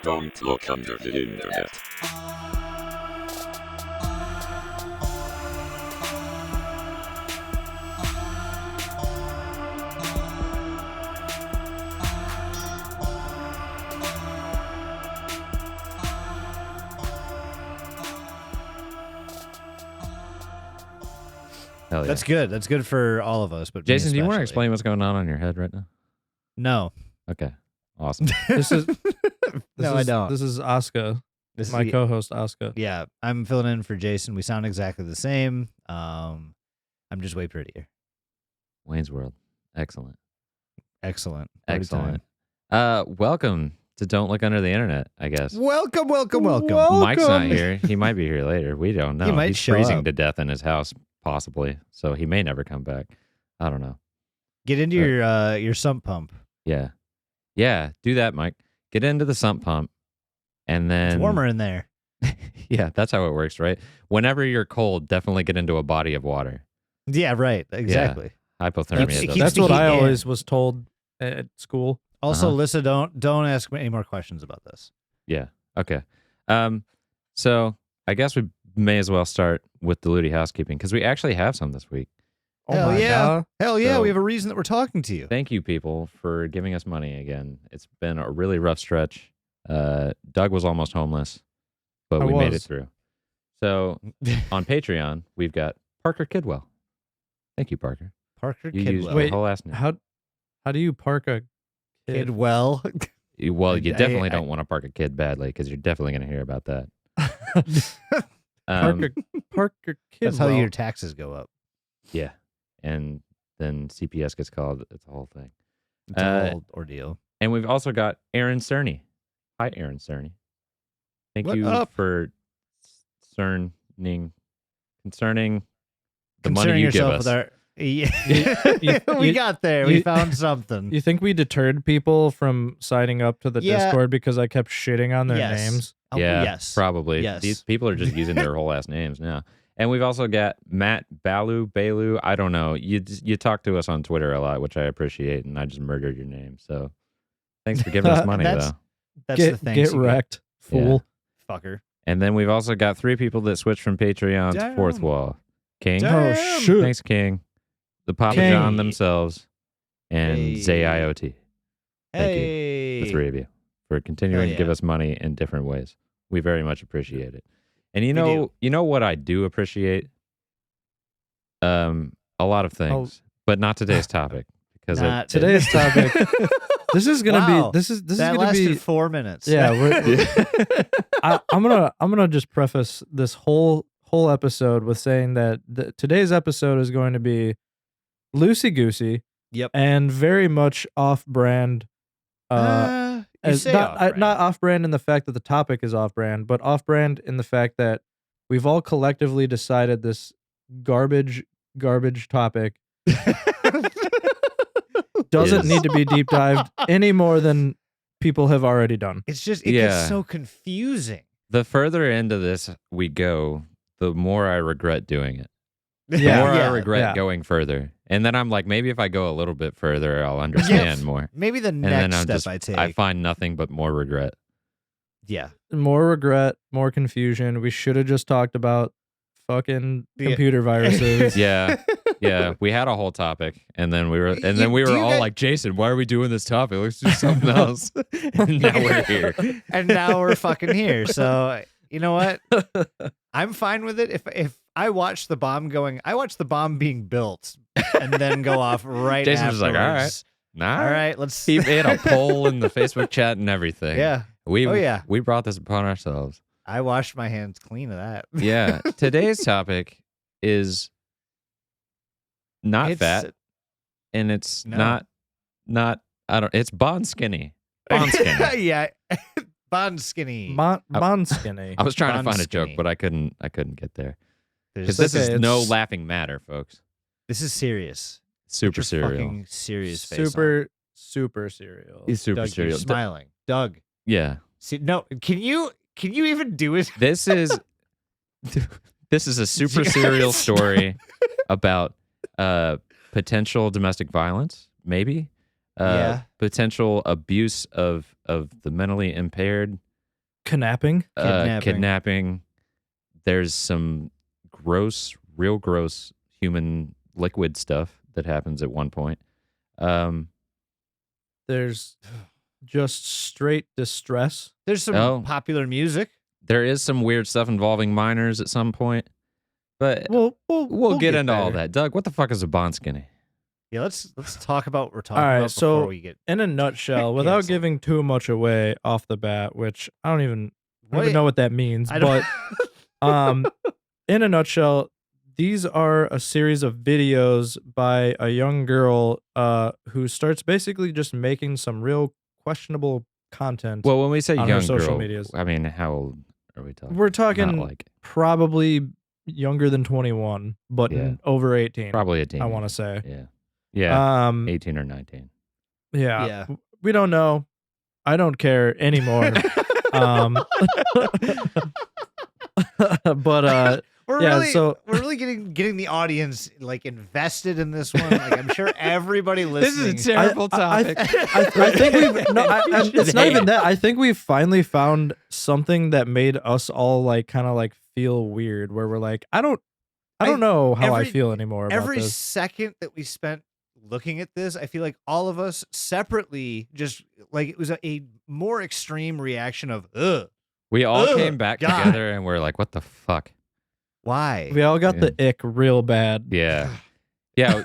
Don't look under the internet. Hell yeah. That's good. That's good for all of us. But Jason, do you want to especially. explain what's going on your head right now? No. Okay. Awesome. This is No, I don't. This is Asuka, This my is, co-host Asuka. yeah, I'm filling in for Jason. We sound exactly the same. I'm just way prettier. Wayne's World. Excellent. Excellent. Excellent. Welcome to Don't Look Under the Internet, I guess. Welcome. Mike's not here. He might be here later. We don't know. He might He's show freezing up. to death in his house, possibly. So he may never come back. I don't know. Get into your sump pump. Yeah. Yeah. Do that, Mike. Get into the sump pump. And then It's warmer in there. Yeah, that's how it works, right? Whenever you're cold, definitely get into a body of water. Yeah, right. Exactly. Hypothermia. It does keeps That's the what heat I in. always was told at school. Also, Uh-huh. Lissa, don't ask me any more questions about this. Yeah. Okay. So I guess we may as well start with the Ludi housekeeping because we actually have some this week. Oh Hell my yeah. God. Hell yeah, So- we have a reason that we're talking to you. Thank you, people, for giving us money again. It's been a really rough stretch. Doug was almost homeless, but I we made it was. through. So on Patreon, we've got Parker Kidwell. Thank you, Parker. Parker You used Kidwell. my Wait, whole last name. How do you park a kid? Kidwell. Well, you definitely I- don't want to park a kid badly because you're definitely going to hear about that. Park a kid. That's how your taxes go up. Yeah. And then CPS gets called. It's a whole thing. It's a whole ordeal. And we've also got Aaron Cerny. Hi, Aaron Cerny. Thank What you up? for concerning the Concerning money you give yourself us. with our. Yeah. we got there. We found something. You think we deterred people from signing up to the Yeah. Discord because I kept shitting on their Yes. names? Oh, Yeah, yes. probably. Yes. These people are just using their whole last names now. And we've also got Matt Balu. I don't know. You talk to us on Twitter a lot, which I appreciate, and I just murdered your name. So thanks for giving us money, That's- though. That's Get the thing. get wrecked, fool. Fucker. And then we've also got 3 people that switched from Patreon to Fourth Damn. Wall. King. Damn. Oh shit! Thanks, King. The Papa King. John themselves. And Hey. ZIOT. Thank you, Hey. the 3 of you, for continuing Hell to give yeah. us money in different ways. We very much appreciate it. And you We know, do. you know what I do appreciate? A lot of things, but not today's topic because Not Today's topic. This is gonna Wow. be. This is that gonna lasted be. 4 minutes. Yeah, I'm gonna just preface this whole episode with saying that today's episode is going to be loosey goosey. Yep. And very much off brand. You As say not off-brand. not off brand in the fact that the topic is off brand, but off brand in the fact that we've all collectively decided this garbage topic doesn't Is- need to be deep dived any more than people have already done. It's just Yeah. gets so confusing. the further into this we go, the more I regret doing it. The Yeah. more I Yeah. regret Yeah. going further. And then I'm like, maybe if I go a little bit further, I'll understand more. Maybe the And then next I'm step just, I take. I find nothing but more regret. yeah. More regret, more confusion. We should have just talked about fucking Yeah. computer viruses. Yeah. Yeah, we had a whole topic, and then we were Do you all guys- like, "Jason, why are we doing this topic? Let's do something else." And now we're here. And now we're fucking here. So you know what? I'm fine with it. If I watch the bomb being built and then go off right Jason's afterwards. just like, all right. Nah, All right, let's He made a poll in the Facebook chat and everything. Yeah. we Oh, yeah. we brought this upon ourselves. I washed my hands clean of that. Yeah, today's topic is not It's- fat, and it's No. not. I don't. It's Bonskinny. Bonskinny. Yeah. Bonskinny. Bonskinny. I was trying to find a joke, Bonskinny. but I couldn't get there. There's- Because this is okay, no it's- laughing matter, folks. This is serious. Super Put your serial. fucking serious face on. super cereal. He's super Doug, serial. You're smiling. Doug, Yeah. See, no, can you even do it? This is a super serial story about potential domestic violence, maybe. Yeah. Potential abuse of the mentally impaired, Kidnapping. kidnapping. There's some real gross human liquid stuff that happens at one point. There's just straight distress. There's some Oh. popular music. There is some weird stuff involving minors at some point, but We'll get into all there. that. Doug, what the fuck is a Bonskinny? Yeah, let's talk about what we're talking All right, about so before we get. in a nutshell, without Cancel. giving too much away off the bat, which I don't even Wait. know what that means, I don't. but in a nutshell, these are a series of videos by a young girl who starts basically just making some real questionable content. Well, when we say on her young social girl, medias. I mean, how old are we talking? We're talking Not like probably younger than 21, but Yeah. over 18. probably a teen. I want to say. Yeah. Yeah. 18 18 or 19. Yeah. Yeah. We don't know. I don't care anymore. But We're yeah, really, so- we're really getting the audience like invested in this one. Like I'm sure everybody listening. terrible I think we've it's not even that. I think we've finally found something that made us all like kind of like feel weird, where we're like, I don't know how I every- feel anymore about Every this. second that we spent looking at this, I feel like all of us separately just like it was a more extreme reaction of ugh. We all Ugh, came back God. together and we're like, what the fuck? Why? We all got the ick real bad. Yeah. Yeah.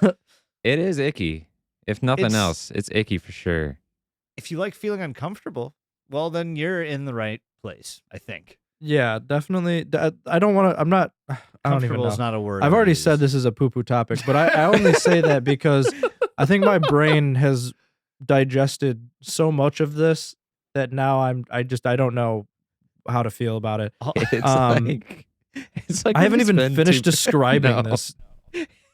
It is icky. If nothing It's- else, it's icky for sure. If you like feeling uncomfortable, well then you're in the right place, I think. Yeah, definitely. I don't want to. I'm not. I don't even Comfortable know. is not a word. I've I already use. said this is a poo-poo topic, but I only say that because I think my brain has digested so much of this that now I don't know how to feel about it. It's it's like I when haven't you even spend finished too- describing No. this.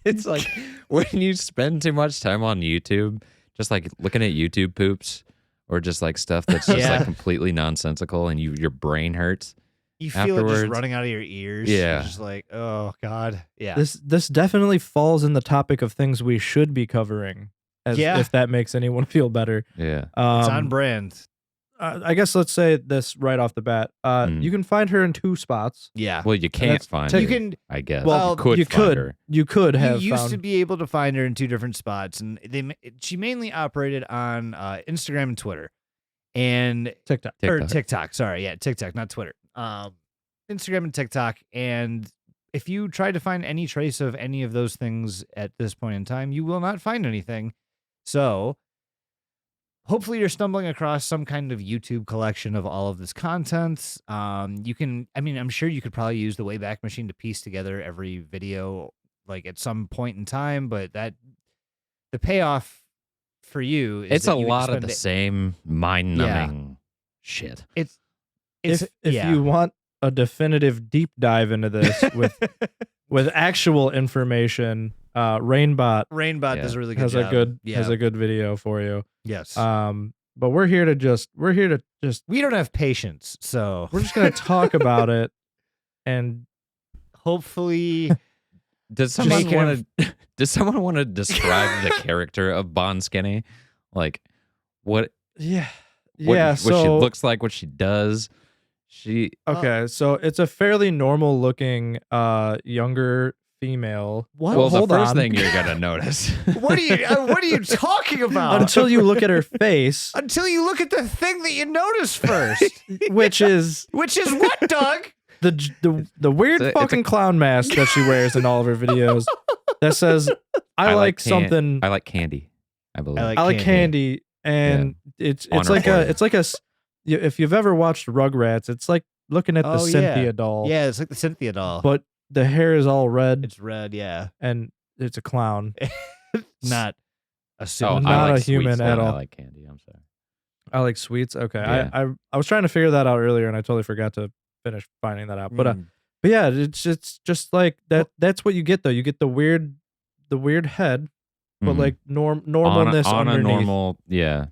It's like when you spend too much time on YouTube, just like looking at YouTube poops or just like stuff that's just Yeah. like completely nonsensical and your brain hurts. You feel it just afterwards. running out of your ears. Yeah. You're just like, oh God. Yeah. This definitely falls in the topic of things we should be covering, as Yeah. if that makes anyone feel better. Yeah. It's on brand. I guess let's say this right off the bat. You can find her in two spots. Yeah. Well, you can't that's find tech- her, you can I guess. well, you could you find could her. you could you have used found to be able to find her in two different spots, and she mainly operated on Instagram and Twitter, and TikTok. or TikTok. TikTok. Sorry, yeah, TikTok, not Twitter. Instagram and TikTok. And if you try to find any trace of any of those things at this point in time, you will not find anything. So hopefully you're stumbling across some kind of YouTube collection of all of this content. You can, I mean, I'm sure you could probably use the Wayback Machine to piece together every video like at some point in time, but that the payoff for you is It's that a you lot of spend the it- same mind-numbing shit. It's If yeah. you want a definitive deep dive into this with actual information, Rainbot Rainbot Yeah. does a really good has job. a good yeah. has a good video for you. yes. But we're here to just we don't have patience, so we're just gonna talk about it, and hopefully Does someone make it want to? Does someone want to describe the character of Bonskinny? Like what? yeah, What, yeah. what So she looks like, what she does. She okay, so it's a fairly normal looking younger female. What? well, the hold first on. thing you're gonna notice. what are you talking about? Until you look at her face, Until you look at the thing that you notice first, which is which is what, Doug? the weird It's a- fucking clown mask that she wears in all of her videos that says I like something I like candy. I believe. I I like candy, and it's On her like forehead. if you've ever watched Rugrats, it's like looking at the Oh, yeah. Cynthia doll, Yeah, it's like the Cynthia doll. but the hair is all red It's red, yeah. and it's a clown. Not a Oh, super. not I like a human sweets, at not I all. like candy. I'm sorry. I like sweets. Okay, Yeah. I was trying to figure that out earlier, and I totally forgot to finish finding that out. But Mm. but yeah, it's just like that. That's what you get though. You get the weird head, but Mhm. like normalness on a underneath. normal, yeah,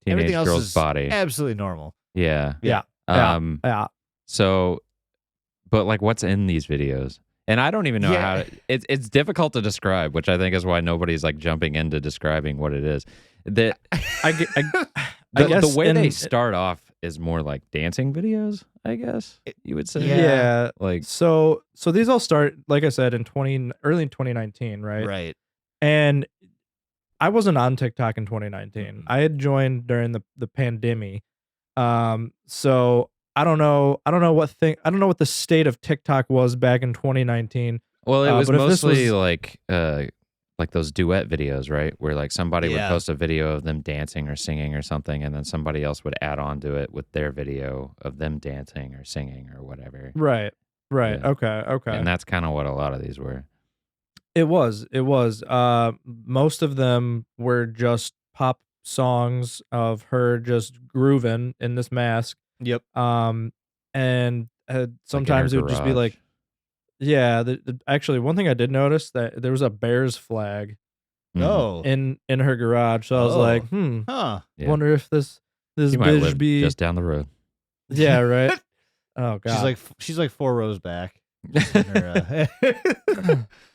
Everything teenage else girl's is body. absolutely normal. Yeah. Yeah. Yeah. So, but like, what's in these videos? And I don't even know Yeah. how to, it's difficult to describe, which I think is why nobody's like jumping into describing what it is. That I guess the way they in- start off is more like dancing videos, I guess you would say. Yeah. Like, So these all start, like I said, in early 2019, right? Right. And I wasn't on TikTok in 2019. Mhm. I had joined during the pandemic. So I don't know what the state of TikTok was back in 2019. well, it was but if this mostly was- like those duet videos, right? Where like somebody would Yeah. post a video of them dancing or singing or something, and then somebody else would add on to it with their video of them dancing or singing or whatever. Right. Yeah. Okay. And that's kind of what a lot of these were. It was. Most of them were just pop songs of her just grooving in this mask. Yep. And Like in her sometimes it would just be garage. like, yeah. Actually, one thing I did notice that there was a Bears flag Mhm. Oh. in her garage. So I was like, Huh. Yeah. wonder if this You might bitch live be just down the road. yeah, right. Oh god. She's like 4 rows back. In her,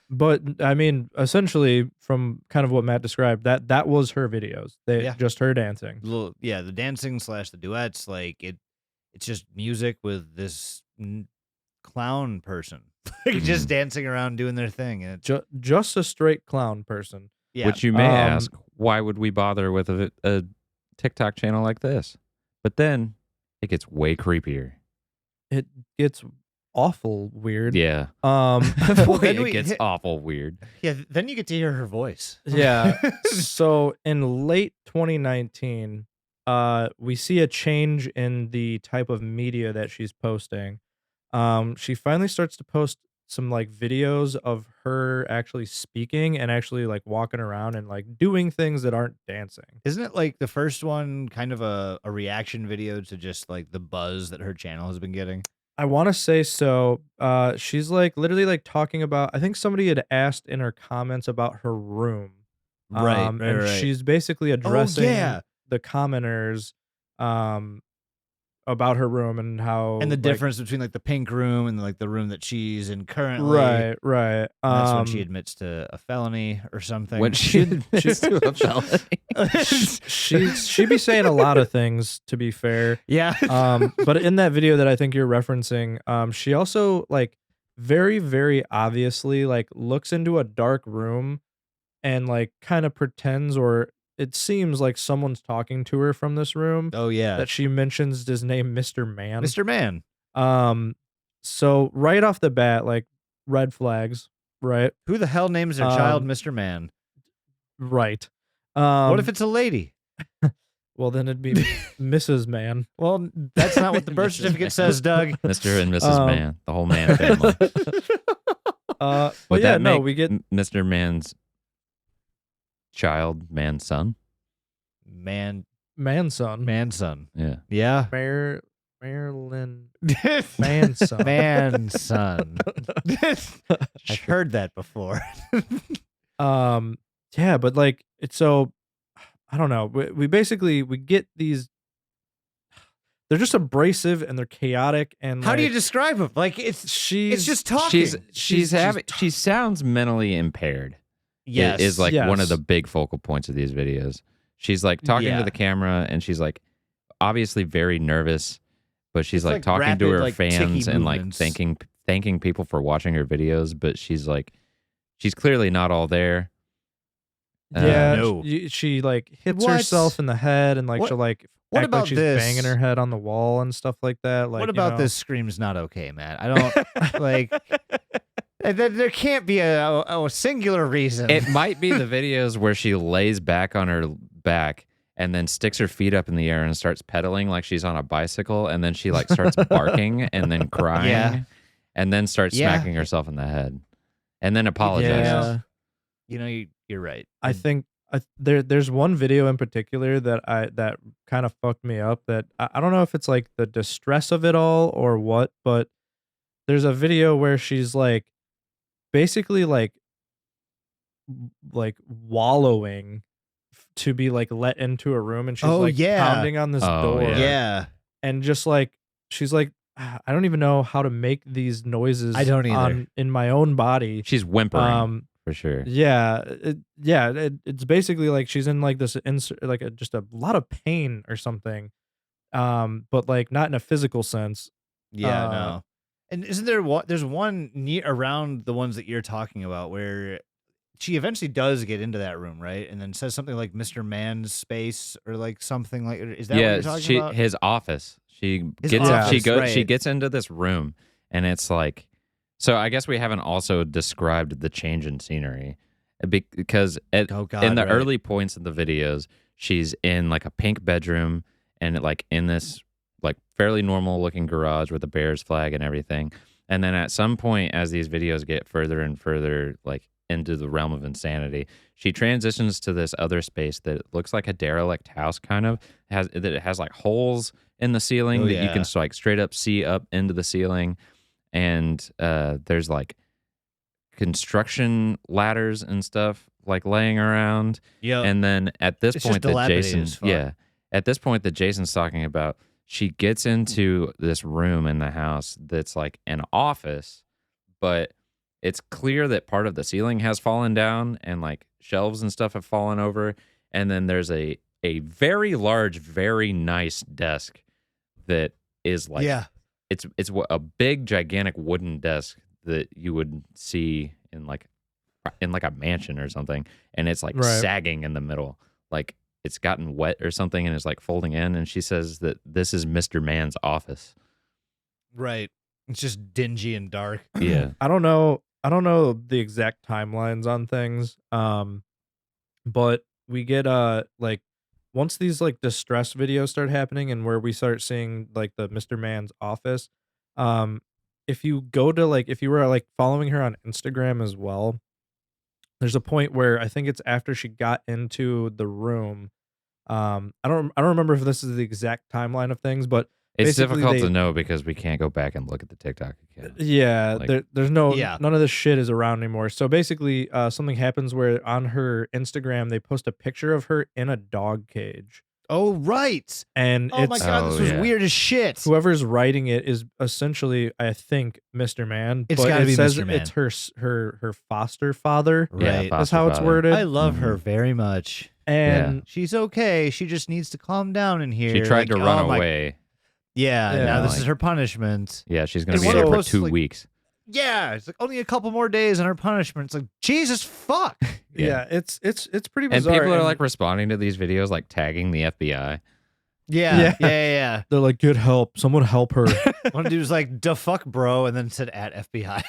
But I mean, essentially, from kind of what Matt described, that was her videos. Yeah. Just her dancing. the dancing / the duets, like it's just music with this clown person like just dancing around doing their thing, and it's Just a straight clown person. yeah. Which you may Um, ask, why would we bother with a TikTok channel like this? But then it gets way creepier. It gets awful weird. Yeah. Well, then it we gets hit- awful weird. yeah, then you get to hear her voice. Yeah. So in late 2019, we see a change in the type of media that she's posting. She finally starts to post some like videos of her actually speaking and actually like walking around and like doing things that aren't dancing. Isn't it like the first one kind of a reaction video to just like the buzz that her channel has been getting? I want to say so. She's like literally like talking about. I think somebody had asked in her comments about her room, and she's basically addressing yeah. the commenters, about her room and how And the like, difference between like the pink room and like the room that she's in currently. Right. And that's when she admits to a felony or something. When she admits to a felony. she'd be saying a lot of things. To be fair, yeah. but in that video that I think you're referencing, she also like very, very obviously like looks into a dark room and like kind of pretends, or it seems like someone's talking to her from this room. Oh yeah. That she mentions his name, Mr. Man. Mr. Man. So right off the bat, like red flags, right? Who the hell names their child Um, Mr. Man? Right. What if it's a lady? Well, then it'd be Mrs. Man. Well, that's not what the birth certificate says, Doug. Mr. and Mrs. Man, the whole Man family. But Would yeah, that no, make we get Mr. Man's child, man's son? Man Manson. son. Yeah. Yeah. Marilyn Manson. Man son. I've heard that before. Yeah, but like it's so I don't know. We basically we get these. They're just abrasive and they're chaotic and How do you like, describe him? Like it's she's just talking. She sounds mentally impaired. yes. Is like one of Yes. the big focal points of these videos. She's like talking Yeah. to the camera and she's like obviously very nervous, but she's It's like like talking to rapid, her like, fans ticky and like movements. thanking people for watching her videos, but she's clearly not all there. Yeah, No. she like hits What? herself in the head and like What- she'll like what act about like she's this? banging her head on the wall and stuff like that. Like what you about know. this scream's not okay, Matt? I don't like. There can't be a singular reason. It might be the videos where she lays back on her back and then sticks her feet up in the air and starts pedaling like she's on a bicycle, and then she like starts barking and then crying, Yeah. and then starts Yeah. smacking herself in the head, and then apologizes. Yeah, You know, you're right. I think there's one video in particular that kind of fucked me up. That I don't know if it's like the distress of it all or what, but there's a video where she's like basically like wallowing to be like let into a room, and she's Oh, like yeah. pounding on this Oh, door. yeah. Yeah. and just like she's like, I don't even know how to make these noises I don't either. in my own body. She's whimpering for sure. Yeah, it's basically like she's in like this like just a lot of pain or something. But like not in a physical sense. Yeah, no. And isn't there there's one near around the ones that you're talking about where she eventually does get into that room, right? And then says something like Mr. Man's space or like something like, is that what you're talking about? His office. She His gets office, she right. gets into this room, and it's like, so I guess we haven't also described the change in scenery, because in the right. early points of the videos, she's in like a pink bedroom and like in this like fairly normal looking garage with a Bears flag and everything. And then at some point, as these videos get further and further like into the realm of insanity, she transitions to this other space that looks like a derelict house, kind of it has like holes in the ceiling that you can like straight up see up into the ceiling, and there's like construction ladders and stuff like laying around. Yeah. And then at this point that Jason's talking about, she gets into this room in the house that's like an office, but it's clear that part of the ceiling has fallen down and like shelves and stuff have fallen over. And then there's a very large, very nice desk that is like, it's a big, gigantic wooden desk that you would see in like a mansion or something. And it's like sagging in the middle. Like it's gotten wet or something and is like folding in. And she says that this is Mr. Man's office. Right. It's just dingy and dark. Yeah. I don't know the exact timelines on things. But we get like once these like distress videos start happening and where we start seeing like the Mr. Man's office, if you go to like if you were like following her on Instagram as well, there's a point where I think it's after she got into the room. I don't remember if this is the exact timeline of things, but it's difficult to know because we can't go back and look at the TikTok account. Yeah, there's none of this shit is around anymore. So basically, something happens where on her Instagram they post a picture of her in a dog cage. Oh right. And oh my god, this was weird as shit. Whoever's writing it is essentially, I think, Mr. Man. It's gotta be Mr. Man. It's her foster father. Right. That's how it's worded. I love her very much. And she's okay. She just needs to calm down in here. She tried to run away. Yeah, now this is her punishment. Yeah, she's going to be there for 2 weeks. Yeah, it's like only a couple more days on her punishment. It's like, Jesus fuck. Yeah, it's pretty bizarre. And people are like responding to these videos, like tagging the FBI. Yeah. They're like, get help. Someone help her. One dude was like, "Da fuck, bro," and then said at FBI.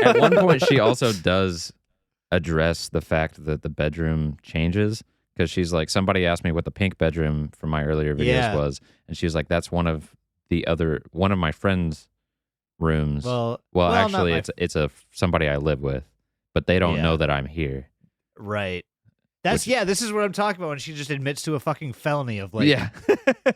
At one point, she also does address the fact that the bedroom changes, because she's like, somebody asked me what the pink bedroom from my earlier videos was, and she was like, that's one of my friend's rooms. Well, actually, it's somebody I live with, but they don't know that I'm here. Right. This is what I'm talking about when she just admits to a fucking felony of like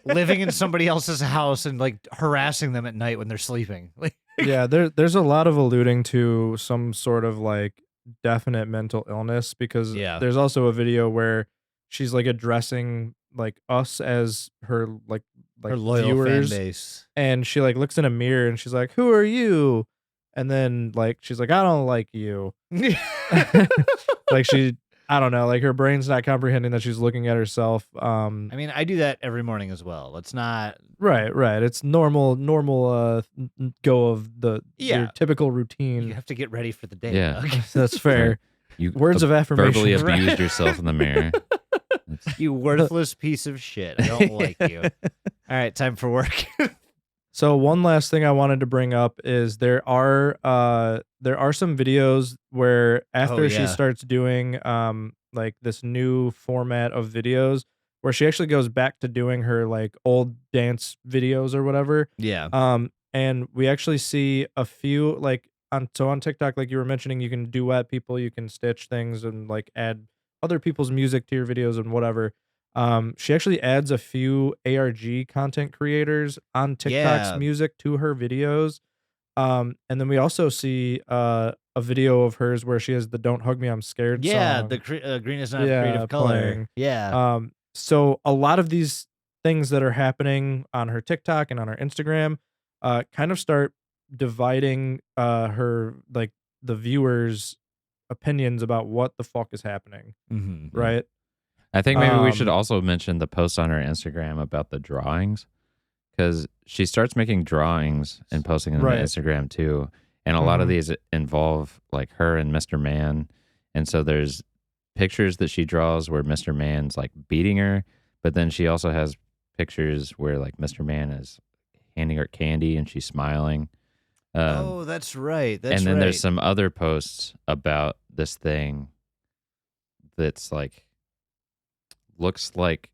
living in somebody else's house and like harassing them at night when they're sleeping. Yeah, there's a lot of alluding to some sort of like definite mental illness, because there's also a video where she's like addressing like us as her like her loyal viewers, fan base, and she like looks in a mirror and she's like, "Who are you?" And then like she's like, "I don't like you." Like I don't know, like her brain's not comprehending that she's looking at herself. I mean, I do that every morning as well. Let's not. Right. It's normal go of your typical routine. You have to get ready for the day. Yeah, that's fair. You words of affirmation. Verbally abused yourself in the mirror. You worthless piece of shit. I don't like you. All right, time for work. So one last thing I wanted to bring up is there are some videos where after she starts doing like this new format of videos where she actually goes back to doing her like old dance videos or whatever. Yeah. And we actually see a few like on TikTok, like you were mentioning, you can duet people, you can stitch things and like add other people's music to your videos and whatever. She actually adds a few ARG content creators on TikTok's music to her videos. And then we also see a video of hers where she has the "Don't Hug Me, I'm Scared" song. The green is not a creative color. playing. Yeah. So a lot of these things that are happening on her TikTok and on her Instagram kind of start dividing her like the viewers' opinions about what the fuck is happening, Mm-hmm. right? I think maybe we should Um, also mention the post on her Instagram about the drawings, because she starts making drawings and posting them on Right. Instagram too. And a lot of Mhm. these involve like her and Mr. Man. And so there's pictures that she draws where Mr. Man's like beating her, but then she also has pictures where like Mr. Man is handing her candy and she's smiling. Oh, that's right. That's and then right. there's some other posts about this thing that's like looks like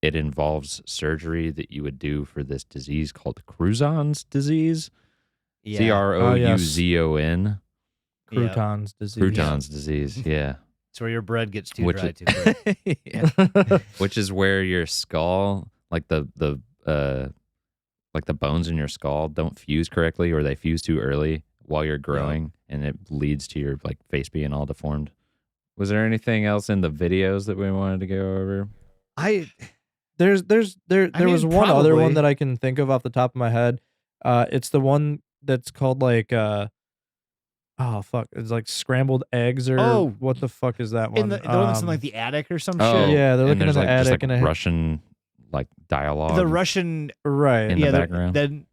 it involves surgery that you would do for this disease called Crouzon's disease. Yeah. Crouzon. Croutons disease. Croutons disease. Yeah. It's where your bread gets too Which dry is- too quick. Yeah. Which is where your skull, like the bones in your skull don't fuse correctly, or they fuse too early while you're growing, and it leads to your like face being all deformed. Was there anything else in the videos that we wanted to go over? There I was mean, one other probably. one that I can think of off the top of my head. It's the one that's called like oh fuck, it's like scrambled eggs or Oh. what the fuck is that one? In the one that's in like the attic or some Oh, shit. Yeah, they're and looking in there's the like, just, attic like, and it- Russian like dialogue. The Russian. right. in the yeah. background. Then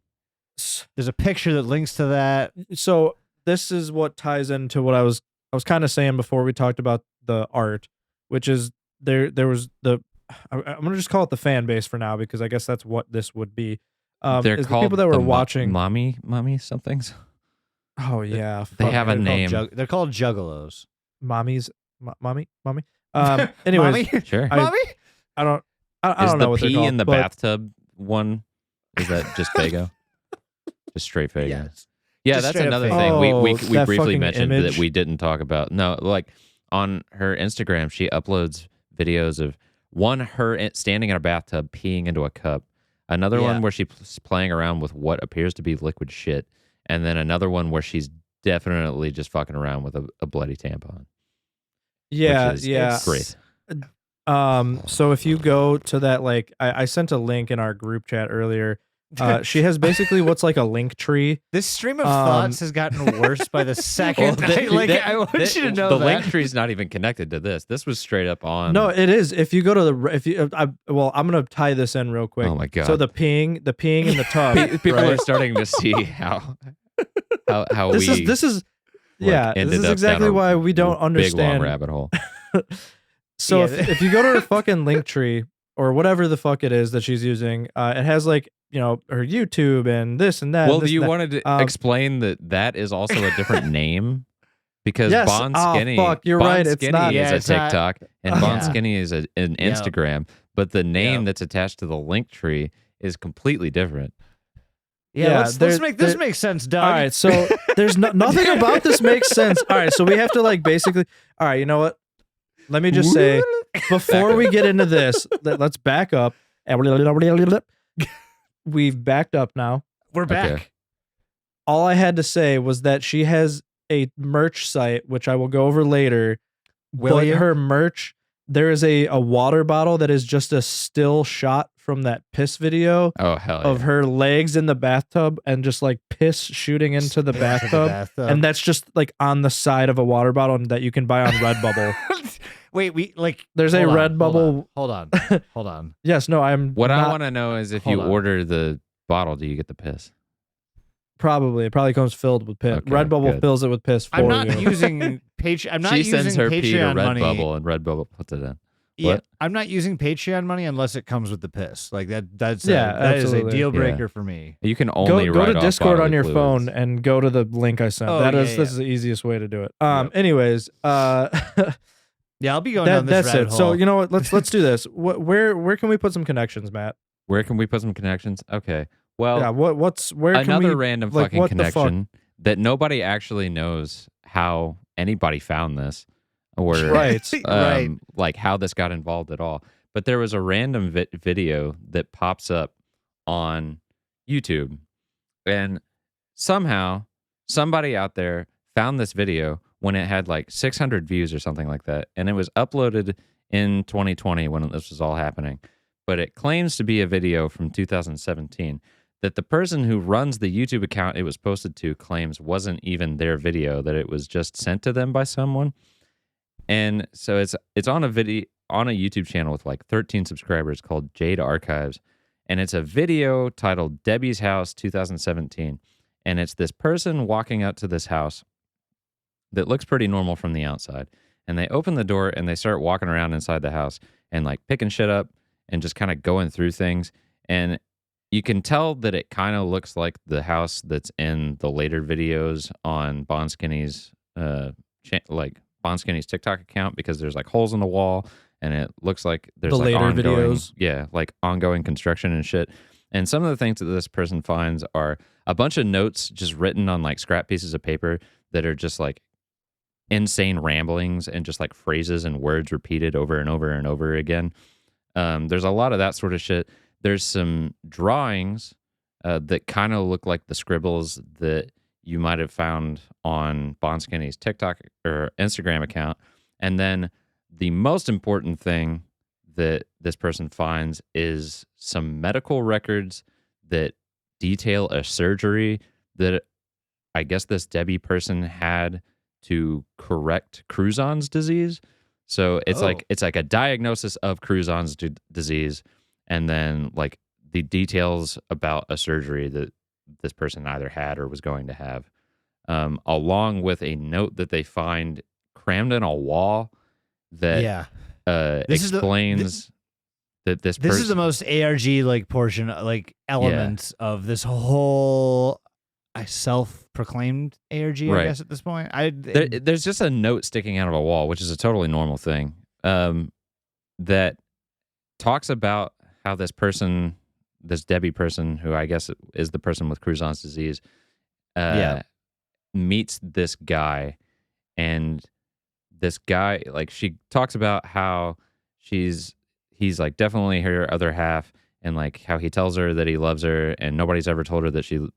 there's a picture that links to that. So this is what ties into what I was kind of saying before we talked about the art, which is there was the I'm gonna just call it the fan base for now because I guess that's what this would be. They're is called the people that were the watching. mommy somethings. Oh yeah, They fuck, have a They're called name. they're called juggalos. mommies, mommy. Anyways, Mommy? Sure. Mommy? I don't Is know the what they're pee called, in the but- bathtub one? Is that just Fago? Just straight Fago. Yes. Yeah, Just that's straight up another Fago. thing we Oh, that briefly fucking mentioned image. that we didn't talk about. No, like on her Instagram, she uploads videos of her standing in a bathtub peeing into a cup. Another Yeah. one where she's playing around with what appears to be liquid shit, and then another one where she's definitely just fucking around with a bloody tampon. Yeah, which is yeah. great. So if you go to that, like, I sent a link in our group chat earlier. She has basically what's like a link tree. This stream of thoughts has gotten worse by the second. I want you to know the that. link tree is not even connected to this. This was straight up on. No, it is. If you go to well, I'm gonna tie this in real quick. Oh my god. So the peeing in the tub. People right? are starting to see how This we is like, yeah. This ended is up exactly down a why we don't big long understand. rabbit hole. So Yeah. if you go to her fucking link tree or whatever the fuck it is that she's using, it has like her YouTube and this and that. Well, and this you and that. wanted to explain that is also a different name because Yes. Bonskinny. Oh, fuck, you're right, it's Bonskinny not- Yeah, is it's a not- TikTok and Yeah. Bonskinny is an Instagram, but the name Yep. that's attached to the link tree is completely different. Yeah, let's there- make this there- make sense, Doug. All right, so there's nothing about this makes sense. All right, so we have to like basically. All right, you know what? Let me just say before we get into this, let's back up. We've backed up now. We're back. Okay. All I had to say was that she has a merch site, which I will go over later. Will but you? her merch, there is a water bottle that is just a still shot from that piss video Oh hell of yeah. her legs in the bathtub and just like piss shooting into the bathtub. And that's just like on the side of a water bottle that you can buy on Redbubble. Wait, we like. There's a hold on, Redbubble. Hold on. Hold on. Yes, no, I'm What I not- want to know is if Hold you on. order the bottle, do you get the piss? Probably. It probably comes filled with piss. Okay, Redbubble good. fills it with piss for I'm not you. using Patreon. I'm not She using sends her pee to Patreon money. Redbubble and Redbubble puts it in. Yeah, What? I'm not using Patreon money unless it comes with the piss. Like that is a absolutely. deal Yeah. breaker for me. You can only Go write to off Discord on bodily your fluids. phone and go to the link I sent. Oh, This yeah. is the easiest way to do it. Yep. Anyways, Yeah, I'll be going down this that's rabbit it. hole. So you know what? Let's do this. Where can we put some connections, Matt? Where can we put some connections? Okay. Well, Yeah. Where can another we? random like, fucking what the fuck? connection that nobody actually knows how anybody found this or Right. Right. like how this got involved at all. But there was a random video that pops up on YouTube, and somehow somebody out there found this video when it had like 600 views or something like that, and it was uploaded in 2020 when this was all happening. but it claims to be a video from 2017 that the person who runs the YouTube account it was posted to claims wasn't even their video, that it was just sent to them by someone. And so it's on a video on a YouTube channel with like 13 subscribers called Jade Archives, and it's a video titled Debbie's House 2017, and it's this person walking up to this house that looks pretty normal from the outside, and they open the door and they start walking around inside the house and like picking shit up and just kind of going through things, and you can tell that it kind of looks like the house that's in the later videos on Bonskinny's Bonskinny's TikTok account, because there's like holes in the wall and it looks like there's The like later ongoing, videos. yeah, like ongoing construction and shit. And some of the things that this person finds are a bunch of notes just written on like scrap pieces of paper that are just like insane ramblings and just like phrases and words repeated over and over and over again. There's a lot of that sort of shit. There's some drawings that kind of look like the scribbles that you might have found on Bonskinny's TikTok or Instagram account. And then the most important thing that this person finds is some medical records that detail a surgery that I guess this Debbie person had to correct Crouzon's disease. So it's like a diagnosis of Crouzon's disease, and then like the details about a surgery that this person either had or was going to have, along with a note that they find crammed in a wall that This explains that this is the most ARG like portion, like element of this whole self-proclaimed ARG, I guess at this point. There's just a note sticking out of a wall, which is a totally normal thing, that talks about how this person, this Debbie person, who I guess is the person with Crouzon's disease, meets this guy, and this guy, like, she talks about how he's like definitely her other half, and like how he tells her that he loves her, and nobody's ever told her that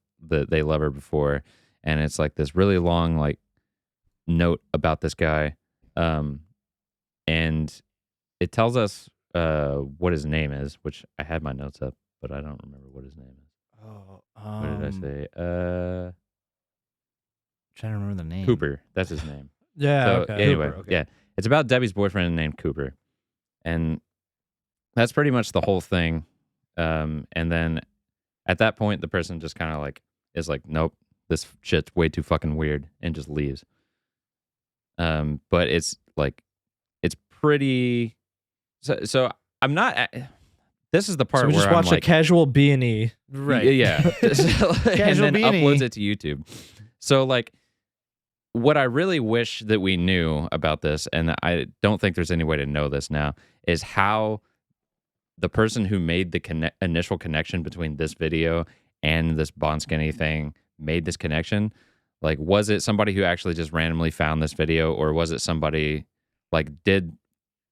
they love her before, and it's like this really long like note about this guy, and it tells us what his name is, which I had my notes up, but I don't remember what his name is. What did I say? Trying to remember the name. Cooper. That's his name. Yeah. So Okay. anyway, Cooper, okay. yeah, it's about Debbie's boyfriend named Cooper, and that's pretty much the whole thing. And then at that point, the person just kind of like is like, nope, this shit's way too fucking weird, and just leaves. But it's like, it's pretty. So I'm not. This is the part So we where just I'm watched like, a casual B&E. Right. yeah, and then beanie. uploads it to YouTube. So like, what I really wish that we knew about this, and I don't think there's any way to know this now, is how the person who made the initial connection between this video and this Bonskinny thing made this connection. Like, was it somebody who actually just randomly found this video, or was it somebody, like, did